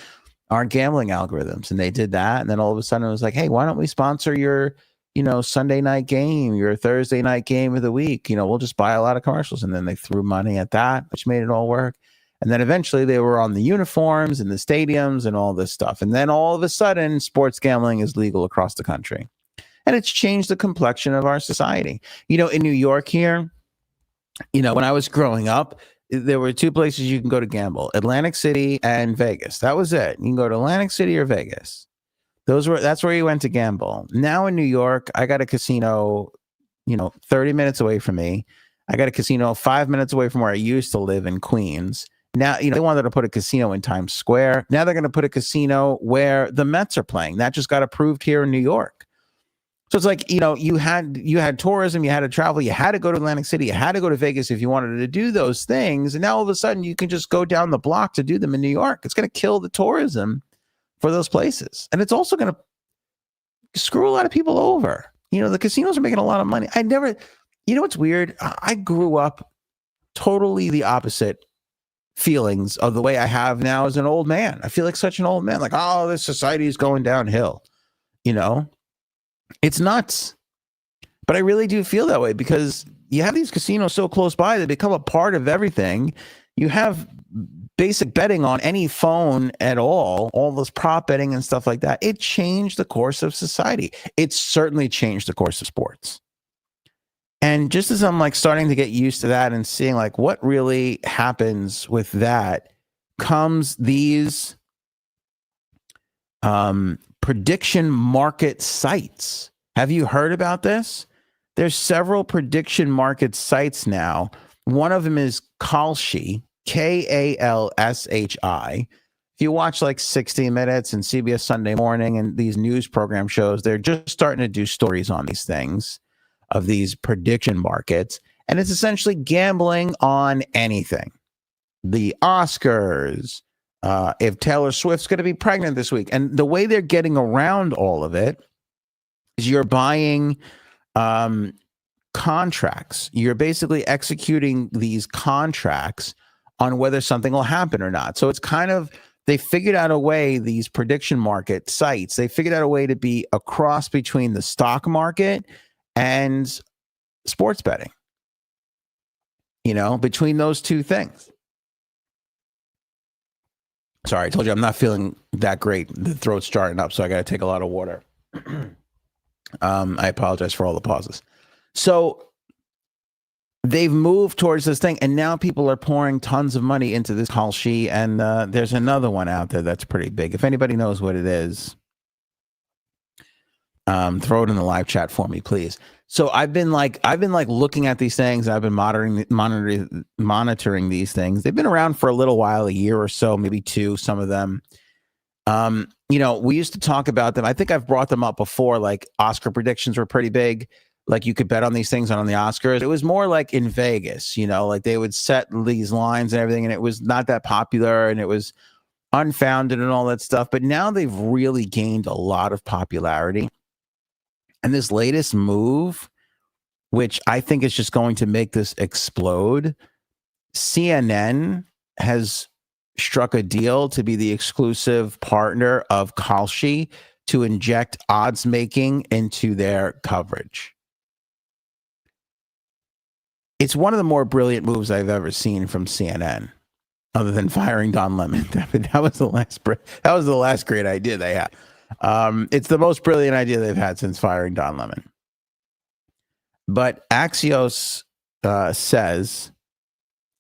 gambling algorithms. And they did that. And then all of a sudden it was like, hey, why don't we sponsor your, you know, Sunday night game, your Thursday night game of the week? You know, we'll just buy a lot of commercials. And then they threw money at that, which made it all work. And then eventually they were on the uniforms and the stadiums and all this stuff. And then all of a sudden, sports gambling is legal across the country. And it's changed the complexion of our society. You know, in New York here, you know, when I was growing up, there were two places you can go to gamble: Atlantic City and Vegas. That was it. You can go to Atlantic City or Vegas. That's where you went to gamble. Now in New York, I got a casino, you know, 30 minutes away from me. I got a casino 5 minutes away from where I used to live in Queens. Now, you know, they wanted to put a casino in Times Square. Now they're going to put a casino where the Mets are playing. That just got approved here in New York. So it's like, you know, you had tourism, you had to travel, you had to go to Atlantic City, you had to go to Vegas if you wanted to do those things. And now all of a sudden you can just go down the block to do them in New York. It's going to kill the tourism for those places. And it's also going to screw a lot of people over. You know, the casinos are making a lot of money. You know what's weird? I grew up totally the opposite feelings of the way I have now as an old man. I feel like such an old man. Like, oh, this society is going downhill. You know, it's nuts. But I really do feel that way because you have these casinos so close by, they become a part of everything. You have basic betting on any phone at all this prop betting and stuff like that, it changed the course of society. It certainly changed the course of sports. And just as I'm like starting to get used to that and seeing like what really happens with that, comes these prediction market sites. Have you heard about this? There's several prediction market sites now. One of them is Kalshi, Kalshi. If you watch like 60 Minutes and CBS Sunday Morning and these news program shows, they're just starting to do stories on these things, of these prediction markets. And it's essentially gambling on anything. The Oscars, if Taylor Swift's going to be pregnant this week. And the way they're getting around all of it is you're buying contracts. You're basically executing these contracts on whether something will happen or not. So it's kind of, they figured out a way, these prediction market sites, they figured out a way to be a cross between the stock market and sports betting, between those two things. Sorry, I told you I'm not feeling that great. The throat's starting up, so I got to take a lot of water. I apologize for all the pauses. So they've moved towards this thing, and now people are pouring tons of money into this Kalshi, and there's another one out there that's pretty big. If anybody knows what it is, throw it in the live chat for me, please. So I've been looking at these things. I've been monitoring these things. They've been around for a little while, a year or so, maybe two, some of them. We used to talk about them. I think I've brought them up before. Like Oscar predictions were pretty big. Like you could bet on these things on the Oscars. It was more like in Vegas, like they would set these lines and everything, and it was not that popular and it was unfounded and all that stuff. But now they've really gained a lot of popularity. And this latest move, which I think is just going to make this explode, CNN has struck a deal to be the exclusive partner of Kalshi to inject odds making into their coverage. It's one of the more brilliant moves I've ever seen from CNN, other than firing Don Lemon. That was the last great idea they had. It's the most brilliant idea they've had since firing Don Lemon. But Axios says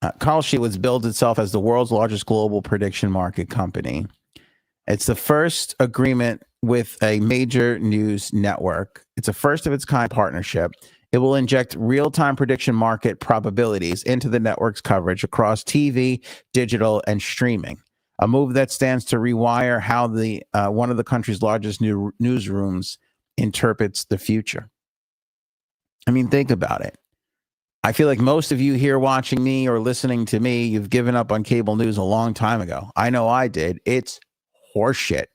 Kalshi was billed itself as the world's largest global prediction market company. It's the first agreement with a major news network. It's a first of its kind partnership. It will inject real-time prediction market probabilities into the network's coverage across TV, digital, and streaming. A move that stands to rewire how the one of the country's largest newsrooms interprets the future. I mean, think about it. I feel like most of you here watching me or listening to me, you've given up on cable news a long time ago. I know I did. It's horseshit.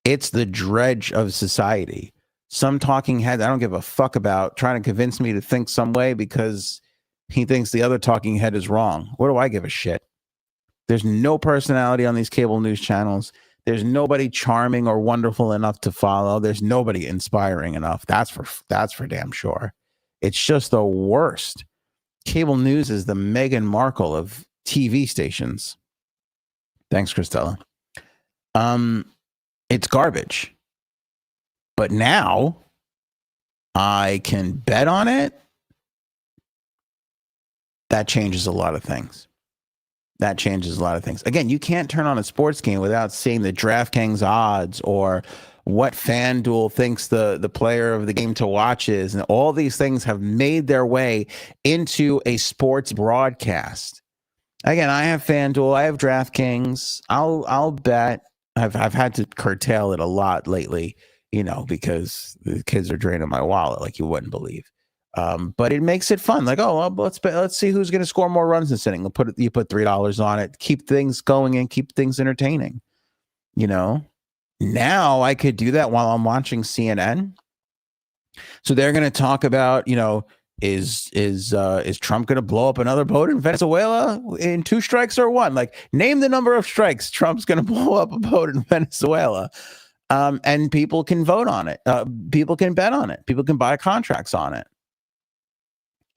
It's the dredge of society. Some talking head I don't give a fuck about trying to convince me to think some way because he thinks the other talking head is wrong. What do I give a shit? There's no personality on these cable news channels. There's nobody charming or wonderful enough to follow. There's nobody inspiring enough. That's for damn sure. It's just the worst. Cable news is the Meghan Markle of TV stations. Thanks, Christella. It's garbage. But now I can bet on it. That changes a lot of things. Again, you can't turn on a sports game without seeing the DraftKings odds or what FanDuel thinks the player of the game to watch is. And all these things have made their way into a sports broadcast. Again, I have FanDuel, I have DraftKings. I'll bet. I've had to curtail it a lot lately, because the kids are draining my wallet like you wouldn't believe. But it makes it fun. Like, well, let's see who's going to score more runs this inning. You put $3 on it, keep things going and keep things entertaining. Now I could do that while I'm watching CNN. So they're going to talk about, is Trump going to blow up another boat in Venezuela in 2 strikes or 1? Like, name the number of strikes Trump's going to blow up a boat in Venezuela. And people can vote on it. People can bet on it. People can buy contracts on it.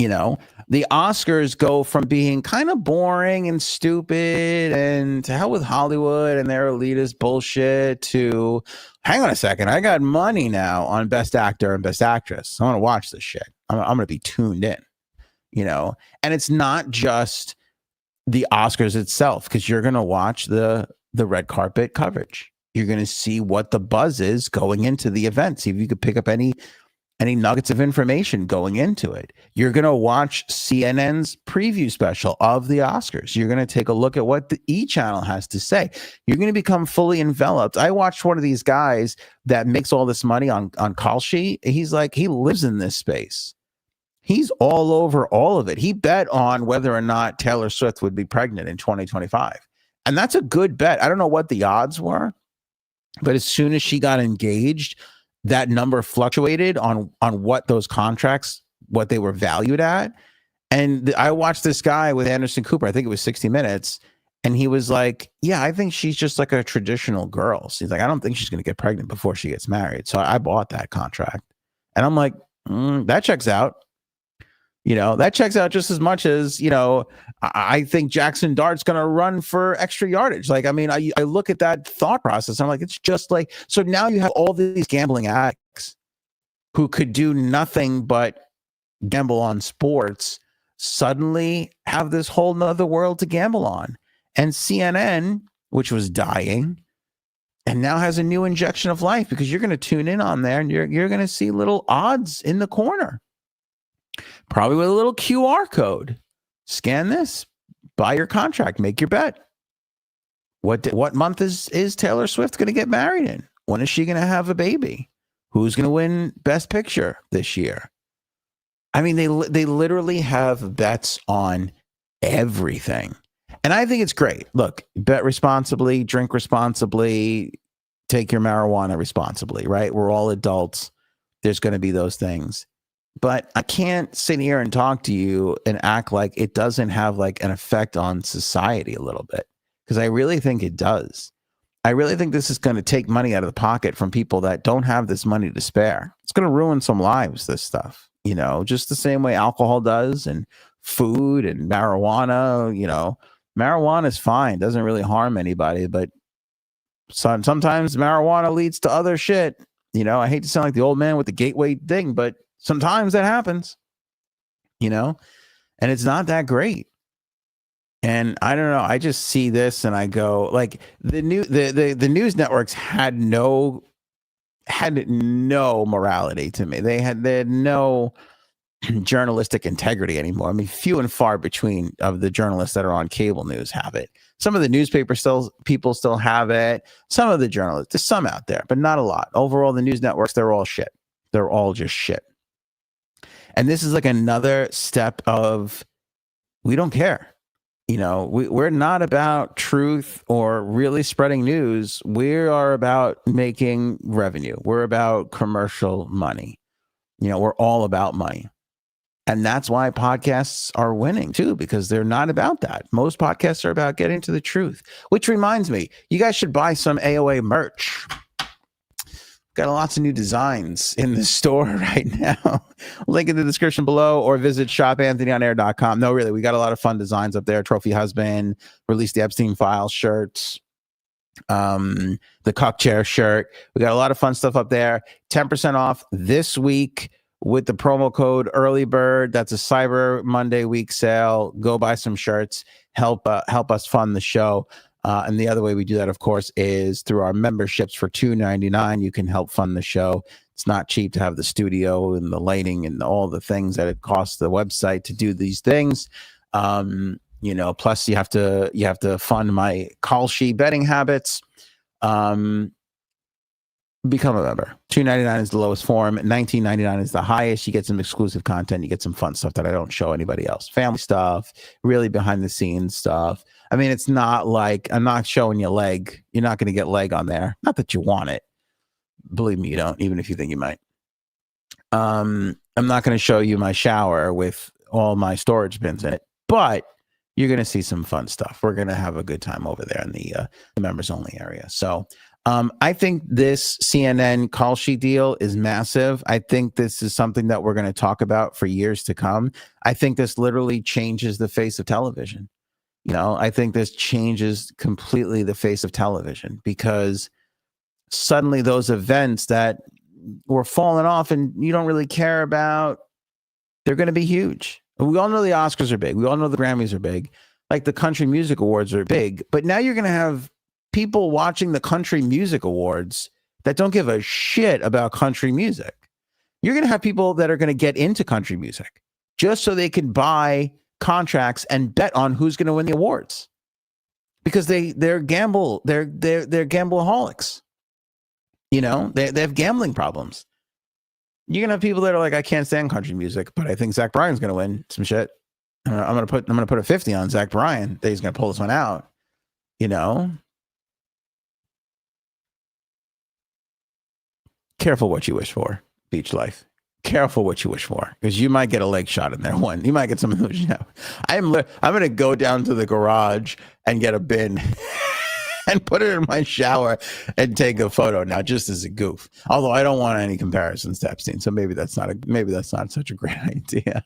You know, the Oscars go from being kind of boring and stupid and to hell with Hollywood and their elitist bullshit to, hang on a second, I got money now on Best Actor and Best Actress. I want to watch this shit. I'm going to be tuned in, you know, and it's not just the Oscars itself, because you're going to watch the red carpet coverage. You're going to see what the buzz is going into the event. See if you could pick up any nuggets of information going into it. You're going to watch CNN's preview special of the Oscars. You're going to take a look at what the E! Channel has to say. You're going to become fully enveloped. I watched one of these guys that makes all this money on Kalshi. He's like, he lives in this space. He's all over all of it. He bet on whether or not Taylor Swift would be pregnant in 2025. And that's a good bet. I don't know what the odds were, but as soon as she got engaged, that number fluctuated on what those contracts, what they were valued at. And I watched this guy with Anderson Cooper, I think it was 60 Minutes, and he was like, yeah, I think she's just like a traditional girl. So he's like, I don't think she's going to get pregnant before she gets married. So I bought that contract. And I'm like, that checks out. You know, that checks out just as much as, you know, I think Jackson Dart's going to run for extra yardage. Like, I mean, I look at that thought process. I'm like, it's just like, so now you have all these gambling addicts who could do nothing but gamble on sports suddenly have this whole nother world to gamble on. And CNN, which was dying, and now has a new injection of life, because you're going to tune in on there and you're going to see little odds in the corner. Probably with a little QR code. Scan this, buy your contract, make your bet. What month is Taylor Swift going to get married in? When is she going to have a baby? Who's going to win Best Picture this year? I mean, they literally have bets on everything. And I think it's great. Look, bet responsibly, drink responsibly, take your marijuana responsibly, right? We're all adults. There's going to be those things. But I can't sit here and talk to you and act like it doesn't have like an effect on society a little bit, because I really think it does. I really think this is going to take money out of the pocket from people that don't have this money to spare. It's going to ruin some lives, this stuff, you know, just the same way alcohol does, and food and marijuana. You know, marijuana is fine, doesn't really harm anybody, but sometimes marijuana leads to other shit. You know, I hate to sound like the old man with the gateway thing, but sometimes that happens, you know, and it's not that great. And I don't know. I just see this and I go, like, the news networks had no morality to me. They had no journalistic integrity anymore. I mean, few and far between of the journalists that are on cable news have it. Some of the newspaper people still have it. Some of the journalists, there's some out there, but not a lot. Overall, the news networks, they're all shit. They're all just shit. And this is like another step of, we don't care. You know, we're not about truth or really spreading news. We are about making revenue. We're about commercial money. You know, we're all about money. And that's why podcasts are winning too, because they're not about that. Most podcasts are about getting to the truth, which reminds me, you guys should buy some AOA merch. Got lots of new designs in the store right now. Link in the description below, or visit shopanthonyonair.com. No, really, we got a lot of fun designs up there. Trophy Husband, Release the Epstein Files shirts, the Cuck Chair shirt. We got a lot of fun stuff up there. 10% off this week with the promo code Early Bird. That's a Cyber Monday week sale. Go buy some shirts. Help us fund the show. And the other way we do that, of course, is through our memberships for $2.99. You can help fund the show. It's not cheap to have the studio and the lighting and all the things that it costs the website to do these things. You know, plus you have to fund my Kalshi betting habits. Become a member. $2.99 is the lowest form. $19.99 is the highest. You get some exclusive content. You get some fun stuff that I don't show anybody else. Family stuff, really behind the scenes stuff. I mean, it's not like I'm not showing you leg. You're not going to get leg on there. Not that you want it. Believe me, you don't, even if you think you might. I'm not going to show you my shower with all my storage bins in it, but you're going to see some fun stuff. We're going to have a good time over there in the members only area. So I think this CNN call sheet deal is massive. I think this is something that we're going to talk about for years to come. I think this literally changes the face of television. I think this changes completely the face of television, because suddenly those events that were falling off and you don't really care about, they're going to be huge. We all know the Oscars are big. We all know the Grammys are big. Like the Country Music Awards are big. But now you're going to have people watching the Country Music Awards that don't give a shit about country music. You're going to have people that are going to get into country music just so they can buy contracts and bet on who's going to win the awards, because they're gambleaholics. They have gambling problems. You're gonna have people that are like, I can't stand country music, but I think Zach Bryan's gonna win some shit. I'm gonna put a 50 on Zach Bryan that he's gonna pull this one out. Careful what you wish for, beach life. Careful what you wish for, because you might get a leg shot in there. One, you might get some of those. I'm gonna go down to the garage and get a bin and put it in my shower and take a photo now, just as a goof. Although I don't want any comparisons to Epstein, so maybe that's not such a great idea.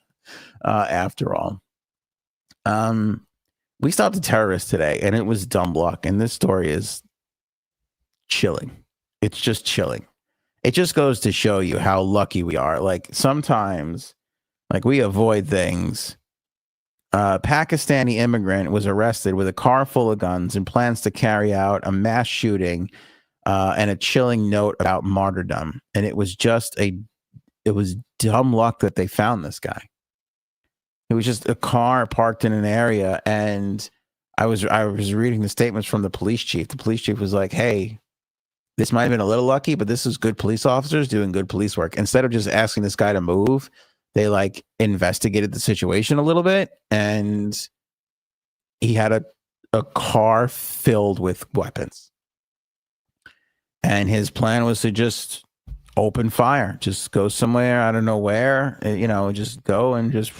After all, we stopped a terrorist today, and it was dumb luck. And this story is chilling. It's just chilling. It just goes to show you how lucky we are. Like sometimes, like we avoid things. Pakistani immigrant was arrested with a car full of guns and plans to carry out a mass shooting, and a chilling note about martyrdom. And it was dumb luck that they found this guy. It was just a car parked in an area, and I was reading the statements from the police chief. The police chief was like, "Hey, this might have been a little lucky, but this is good police officers doing good police work." Instead of just asking this guy to move, they like investigated the situation a little bit, and he had a car filled with weapons. And his plan was to just open fire, just go somewhere, I don't know where, just go and just.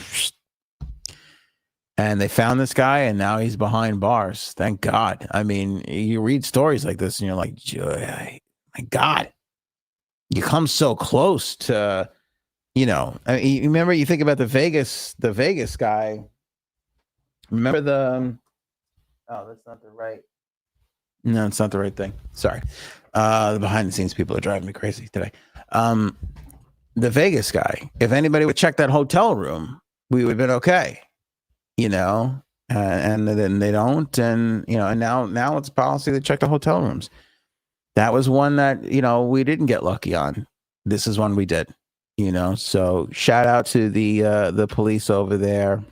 And they found this guy, and now he's behind bars. Thank God. I mean, you read stories like this and you're like, my God, you come so close to, you remember, you think about the Vegas guy. Remember that's not the right. No, it's not the right thing. Sorry. The behind the scenes people are driving me crazy today. The Vegas guy, if anybody would check that hotel room, we would have been okay. And then they don't, and and now it's a policy to check the hotel rooms. That was one that we didn't get lucky on. This is one we did. So shout out to the police over there.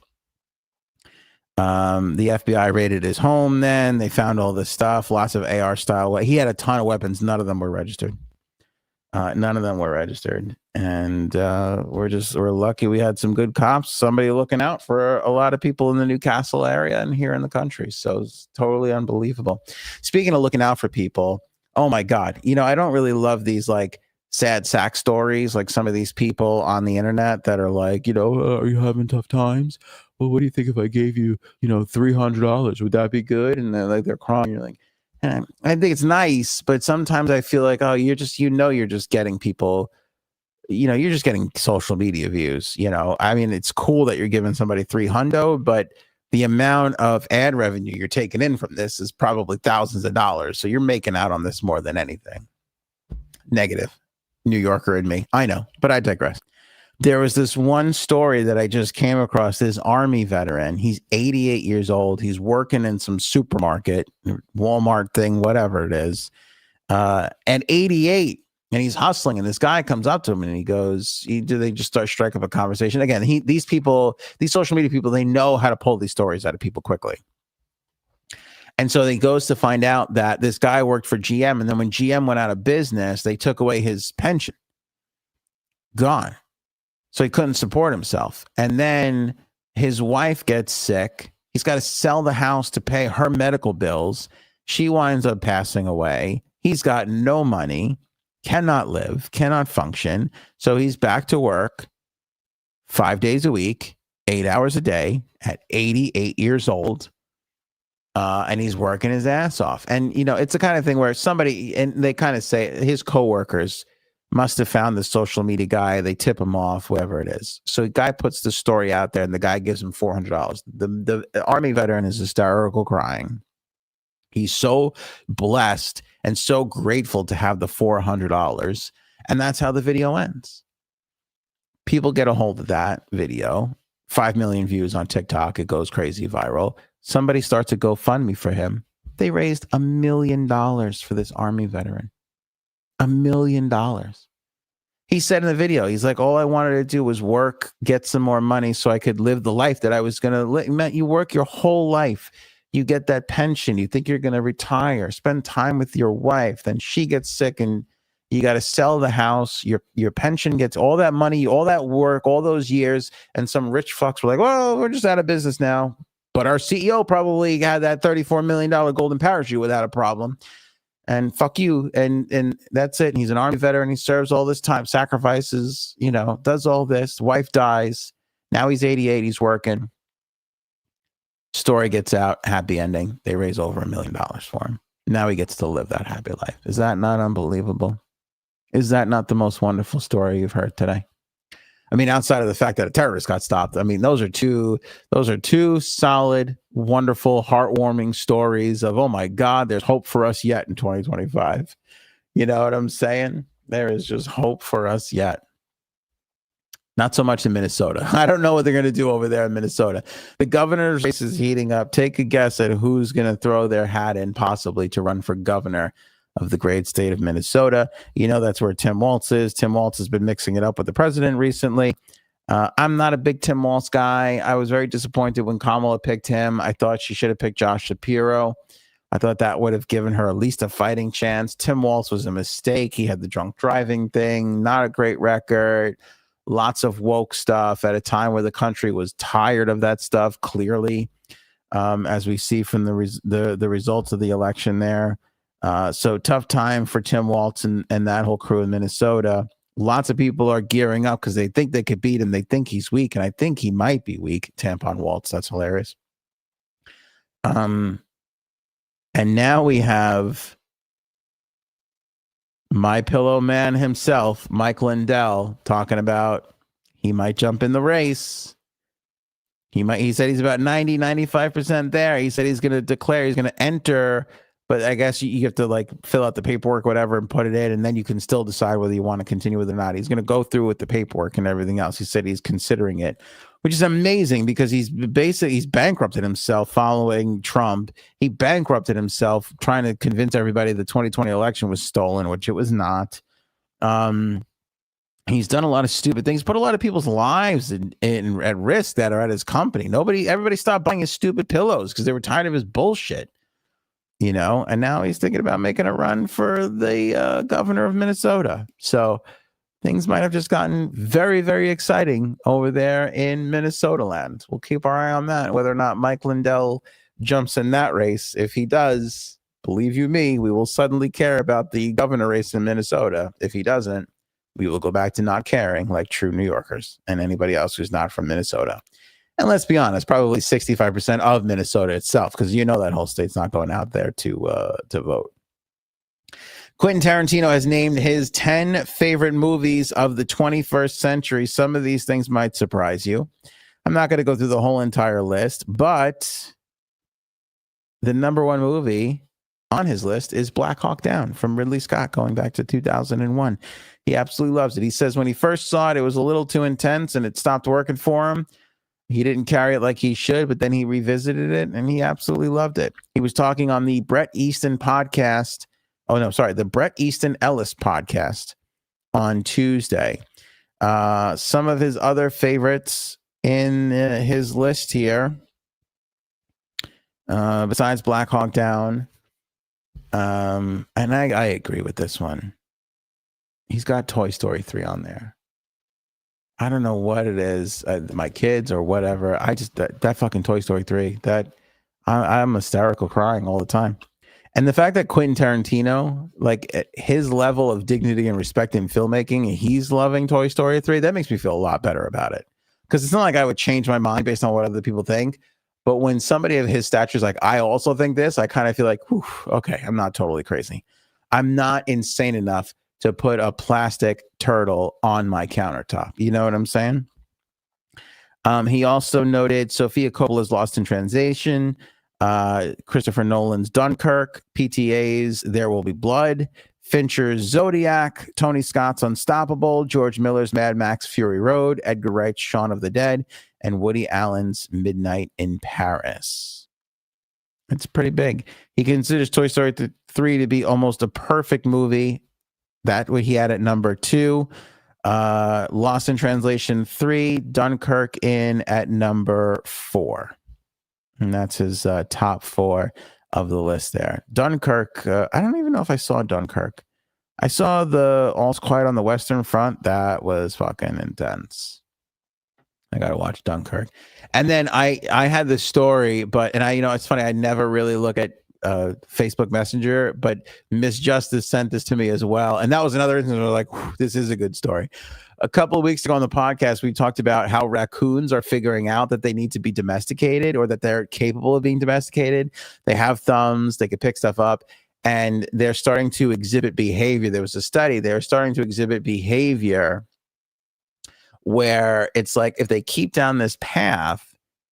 The FBI raided his home. Then they found all this stuff, lots of AR style. He had a ton of weapons. None of them were registered. And we're lucky we had some good cops, somebody looking out for a lot of people in the Newcastle area and here in the country. So it's totally unbelievable. Speaking of looking out for people, oh my God, I don't really love these like sad sack stories, like some of these people on the internet that are like, are you having tough times? Well, what do you think if I gave you, $300? Would that be good? And they're crying. You're like, I think it's nice, but sometimes I feel like, oh, you're just getting people, you're just getting social media views. I mean, it's cool that you're giving somebody $300, but the amount of ad revenue you're taking in from this is probably thousands of dollars. So you're making out on this more than anything. Negative New Yorker in me. I know, but I digress. There was this one story that I just came across. This Army veteran, he's 88 years old. He's working in some supermarket, Walmart thing, whatever it is. At 88, and he's hustling. And this guy comes up to him and he goes, they just strike up a conversation. Again, these social media people, they know how to pull these stories out of people quickly. And so he goes to find out that this guy worked for GM. And then when GM went out of business, they took away his pension. Gone. So he couldn't support himself. And then his wife gets sick. He's got to sell the house to pay her medical bills. She winds up passing away. He's got no money, cannot live, cannot function. So he's back to work 5 days a week, 8 hours a day at 88 years old. And he's working his ass off. And, you know, it's the kind of thing where somebody, and they kind of say his coworkers must have found the social media guy. They tip him off, whatever it is. So the guy puts the story out there and the guy gives him $400. The Army veteran is hysterical crying. He's so blessed and so grateful to have the $400. And that's how the video ends. People get a hold of that video, 5 million views on TikTok. It goes crazy viral. Somebody starts a GoFundMe for him. They raised $1 million for this Army veteran. $1 million. He said in the video, he's like, all I wanted to do was work, get some more money so I could live the life that I was going to live. Matt, you work your whole life. You get that pension. You think you're going to retire, spend time with your wife. Then she gets sick and you got to sell the house. Your pension gets all that money, all that work, all those years. And some rich fucks were like, well, we're just out of business now. But our CEO probably had that $34 million golden parachute without a problem. And fuck you. And that's it. And he's an Army veteran. He serves all this time, sacrifices, you know, does all this. Wife dies. Now he's 88. He's working. Story gets out. Happy ending. They raise over $1 million for him. Now he gets to live that happy life. Is that not unbelievable? Is that not the most wonderful story you've heard today? I mean, outside of the fact that a terrorist got stopped, I mean, those are two solid, wonderful, heartwarming stories of, oh my God, there's hope for us yet in 2025. You know what I'm saying? There is just hope for us yet. Not so much in Minnesota. I don't know what they're going to do over there in Minnesota. The governor's race is heating up. Take a guess at who's going to throw their hat in possibly to run for governor of the great state of Minnesota. You know, that's where Tim Walz is. Tim Walz has been mixing it up with the president recently. I'm not a big Tim Walz guy. I was very disappointed when Kamala picked him. I thought she should have picked Josh Shapiro. I thought that would have given her at least a fighting chance. Tim Walz was a mistake. He had the drunk driving thing, not a great record, lots of woke stuff at a time where the country was tired of that stuff, clearly, as we see from the results of the election there. So tough time for Tim Walz and that whole crew in Minnesota. Lots of people are gearing up because they think they could beat him. They think he's weak, and I think he might be weak. Tampon Walz, that's hilarious. And now we have my pillow man himself, Mike Lindell, talking about he might jump in the race. He said he's about 95% there. He said he's going to declare, he's going to enter. But I guess you have to like fill out the paperwork, whatever, and put it in, and then you can still decide whether you want to continue with it or not. He's going to go through with the paperwork and everything else. He said he's considering it, which is amazing because he's bankrupted himself following Trump. He bankrupted himself trying to convince everybody the 2020 election was stolen, which it was not. He's done a lot of stupid things, put a lot of people's lives at risk that are at his company. Everybody stopped buying his stupid pillows because they were tired of his bullshit. You know, and now he's thinking about making a run for the governor of Minnesota. So things might have just gotten very, very exciting over there in Minnesota land. We'll keep our eye on that, whether or not Mike Lindell jumps in that race. If he does, believe you me, we will suddenly care about the governor race in Minnesota. If he doesn't, we will go back to not caring like true New Yorkers and anybody else who's not from Minnesota. And let's be honest, probably 65% of Minnesota itself, because you know that whole state's not going out there to vote. Quentin Tarantino has named his 10 favorite movies of the 21st century. Some of these things might surprise you. I'm not going to go through the whole entire list, but the number one movie on his list is Black Hawk Down from Ridley Scott, going back to 2001. He absolutely loves it. He says when he first saw it, it was a little too intense and it stopped working for him. He didn't carry it like he should, but then he revisited it and he absolutely loved it. He was talking on the Bret Easton podcast. Oh, no, sorry. The Bret Easton Ellis podcast on Tuesday. Some of his other favorites in his list here, besides Black Hawk Down. And I agree with this one. He's got Toy Story 3 on there. I don't know what it is, my kids or whatever. I just, that fucking Toy Story 3, I'm hysterical crying all the time. And the fact that Quentin Tarantino, like his level of dignity and respect in filmmaking, he's loving Toy Story 3, that makes me feel a lot better about it. Because it's not like I would change my mind based on what other people think. But when somebody of his stature is like, I also think this, I kind of feel like, whew, okay, I'm not totally crazy. I'm not insane enough to put a plastic turtle on my countertop. You know what I'm saying? He also noted Sofia Coppola's Lost in Translation, Christopher Nolan's Dunkirk, PTA's There Will Be Blood, Fincher's Zodiac, Tony Scott's Unstoppable, George Miller's Mad Max Fury Road, Edgar Wright's Shaun of the Dead, and Woody Allen's Midnight in Paris. It's pretty big. He considers Toy Story 3 to be almost a perfect movie. That what he had at number 2. Lost in Translation 3, Dunkirk in at number 4. And that's his top 4 of the list there. Dunkirk, I don't even know if I saw Dunkirk. I saw the All's Quiet on the Western Front. That was fucking intense. I gotta watch Dunkirk. And then I had this story, but it's funny, I never really look at Facebook Messenger, but Miss Justice sent this to me as well. And that was another instance where like, this is a good story. A couple of weeks ago on the podcast, we talked about how raccoons are figuring out that they need to be domesticated or that they're capable of being domesticated. They have thumbs, they can pick stuff up, and they're starting to exhibit behavior. There was a study, they're starting to exhibit behavior where it's like if they keep down this path,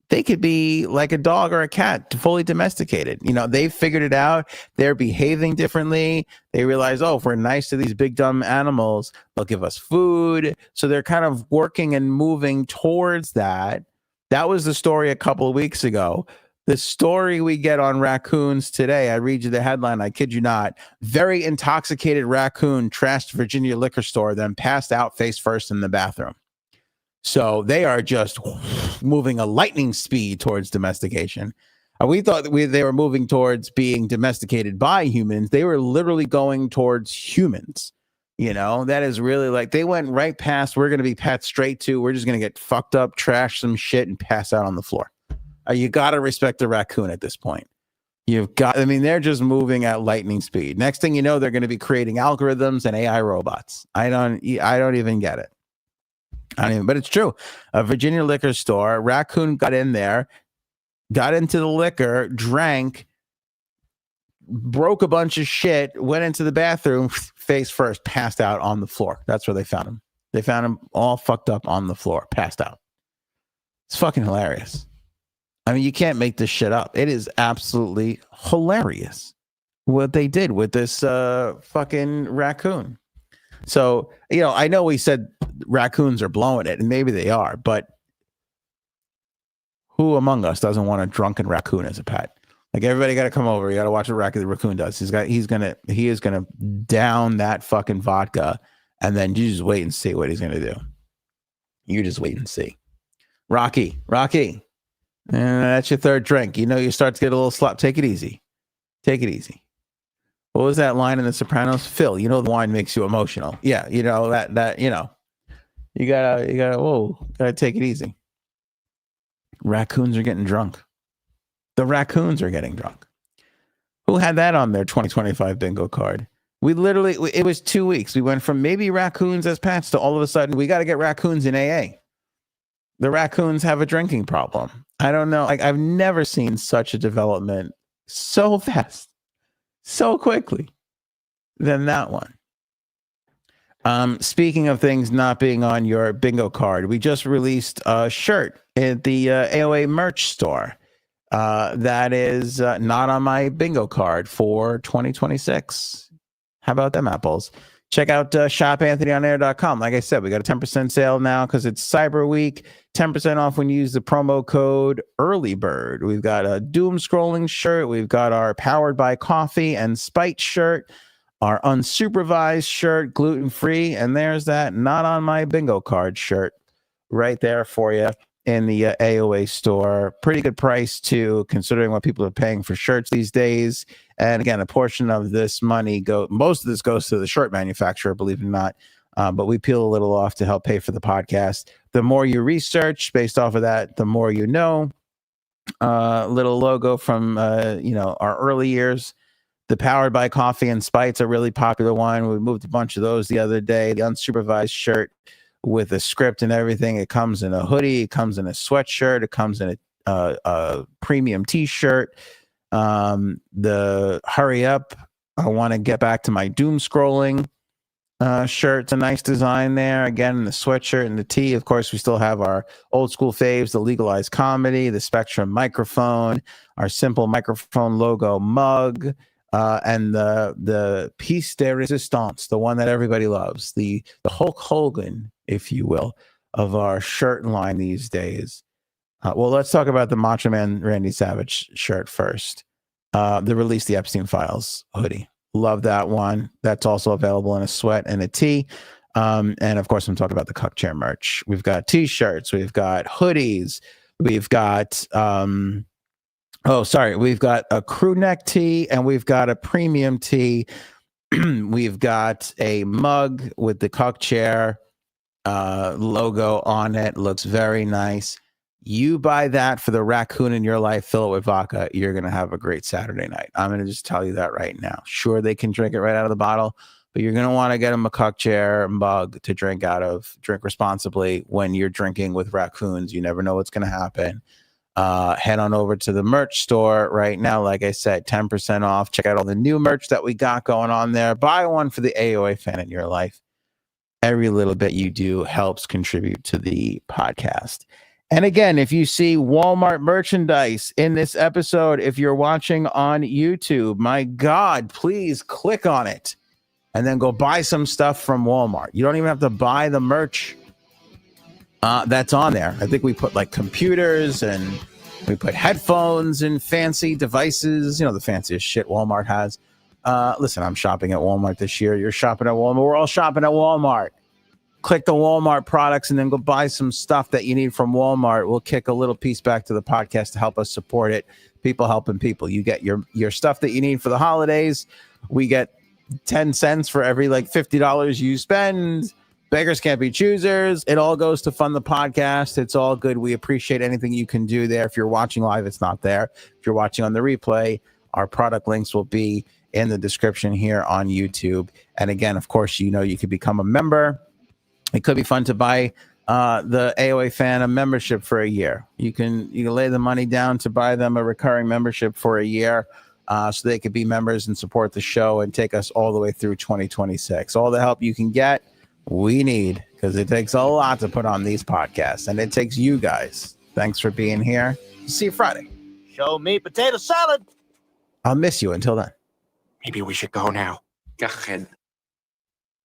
they could be like a dog or a cat, fully domesticated. They've figured it out. They're behaving differently. They realize, if we're nice to these big, dumb animals, they'll give us food. So they're kind of working and moving towards that. That was the story a couple of weeks ago. The story we get on raccoons today, I read you the headline, I kid you not. Very intoxicated raccoon trashed Virginia liquor store, then passed out face first in the bathroom. So they are just moving a lightning speed towards domestication. We thought they were moving towards being domesticated by humans. They were literally going towards humans. That is really like they went right past. We're going to be pat straight to. We're just going to get fucked up, trash some shit, and pass out on the floor. You got to respect the raccoon at this point. They're just moving at lightning speed. Next thing you know, they're going to be creating algorithms and AI robots. I don't even get it. But it's true. A Virginia liquor store, raccoon got in there, got into the liquor, drank, broke a bunch of shit, went into the bathroom, face first, passed out on the floor. That's where they found him. They found him all fucked up on the floor, passed out. It's fucking hilarious. You can't make this shit up. It is absolutely hilarious what they did with this fucking raccoon. So, I know we said raccoons are blowing it, and maybe they are, but who among us doesn't want a drunken raccoon as a pet? Like, everybody got to come over. You got to watch what the raccoon does. He is going to down that fucking vodka, and then you just wait and see what he's going to do. You just wait and see. Rocky. And that's your third drink. You start to get a little slop. Take it easy. What was that line in The Sopranos? Phil, the wine makes you emotional. Yeah, you gotta take it easy. Raccoons are getting drunk. The raccoons are getting drunk. Who had that on their 2025 bingo card? It was 2 weeks. We went from maybe raccoons as pets to all of a sudden, we got to get raccoons in AA. The raccoons have a drinking problem. I don't know. I've never seen such a development so fast, so quickly than that one. Speaking of things not being on your bingo card, we just released a shirt at the AOA merch store that is not on my bingo card for 2026. How about them apples? Check out shopanthonyonair.com. Like I said, we got a 10% sale now because it's Cyber Week. 10% off when you use the promo code EARLYBIRD. We've got a doom scrolling shirt. We've got our Powered by Coffee and Spite shirt, our unsupervised shirt, gluten-free, and there's that not on my bingo card shirt right there for you in the AOA store. Pretty good price too, considering what people are paying for shirts these days. And again, a portion of this money most of this goes to the shirt manufacturer, believe it or not. But we peel a little off to help pay for the podcast. The more you research based off of that, the more you know. Little logo from our early years. The Powered by Coffee and Spite's a really popular one. We moved a bunch of those the other day. The unsupervised shirt with a script and everything. It comes in a hoodie. It comes in a sweatshirt. It comes in a premium T-shirt. The hurry up, I want to get back to my doom scrolling shirt. It's a nice design there. Again, the sweatshirt and the tee. Of course, we still have our old school faves, the legalized comedy, the Spectrum microphone, our simple microphone logo mug, and the piece de resistance, the one that everybody loves, the Hulk Hogan, if you will, of our shirt line these days. Well, let's talk about the Macho Man Randy Savage shirt first. The Release the Epstein Files hoodie. Love that one. That's also available in a sweat and a tee. And of course, I'm talking about the Cuck Chair merch. We've got t-shirts, we've got hoodies, we've got we've got a crew neck tee, and we've got a premium tee. We've got a mug with the Cuck Chair logo on it. Looks very nice. You buy that for the raccoon in your life, fill it with vodka, you're going to have a great Saturday night. I'm going to just tell you that right now. Sure, they can drink it right out of the bottle, but you're going to want to get them a Cuck Chair mug to drink out of. Drink responsibly when you're drinking with raccoons. You never know what's going to happen. Head on over to the merch store right now. Like I said, 10% off. Check out all the new merch that we got going on there. Buy one for the AOA fan in your life. Every little bit you do helps contribute to the podcast. And again, if you see Walmart merchandise in this episode, if you're watching on YouTube, my God, please click on it and then go buy some stuff from Walmart. You don't even have to buy the merch that's on there. I think we put like computers and we put headphones and fancy devices, the fanciest shit Walmart has. Listen, I'm shopping at Walmart this year. You're shopping at Walmart. We're all shopping at Walmart. Click the Walmart products and then go buy some stuff that you need from Walmart. We'll kick a little piece back to the podcast to help us support it. People helping people. You get your stuff that you need for the holidays. We get 10 cents for every like $50 you spend. Beggars can't be choosers. It all goes to fund the podcast. It's all good. We appreciate anything you can do there. If you're watching live, it's not there. If you're watching on the replay, our product links will be in the description here on YouTube. And again, of course, you could become a member. It could be fun to buy the AOA fan a membership for a year. You can lay the money down to buy them a recurring membership for a year so they could be members and support the show and take us all the way through 2026. All the help you can get, we need, because it takes a lot to put on these podcasts, and it takes you guys. Thanks for being here. See you Friday. Show me potato salad. I'll miss you until then. Maybe we should go now. Go ahead.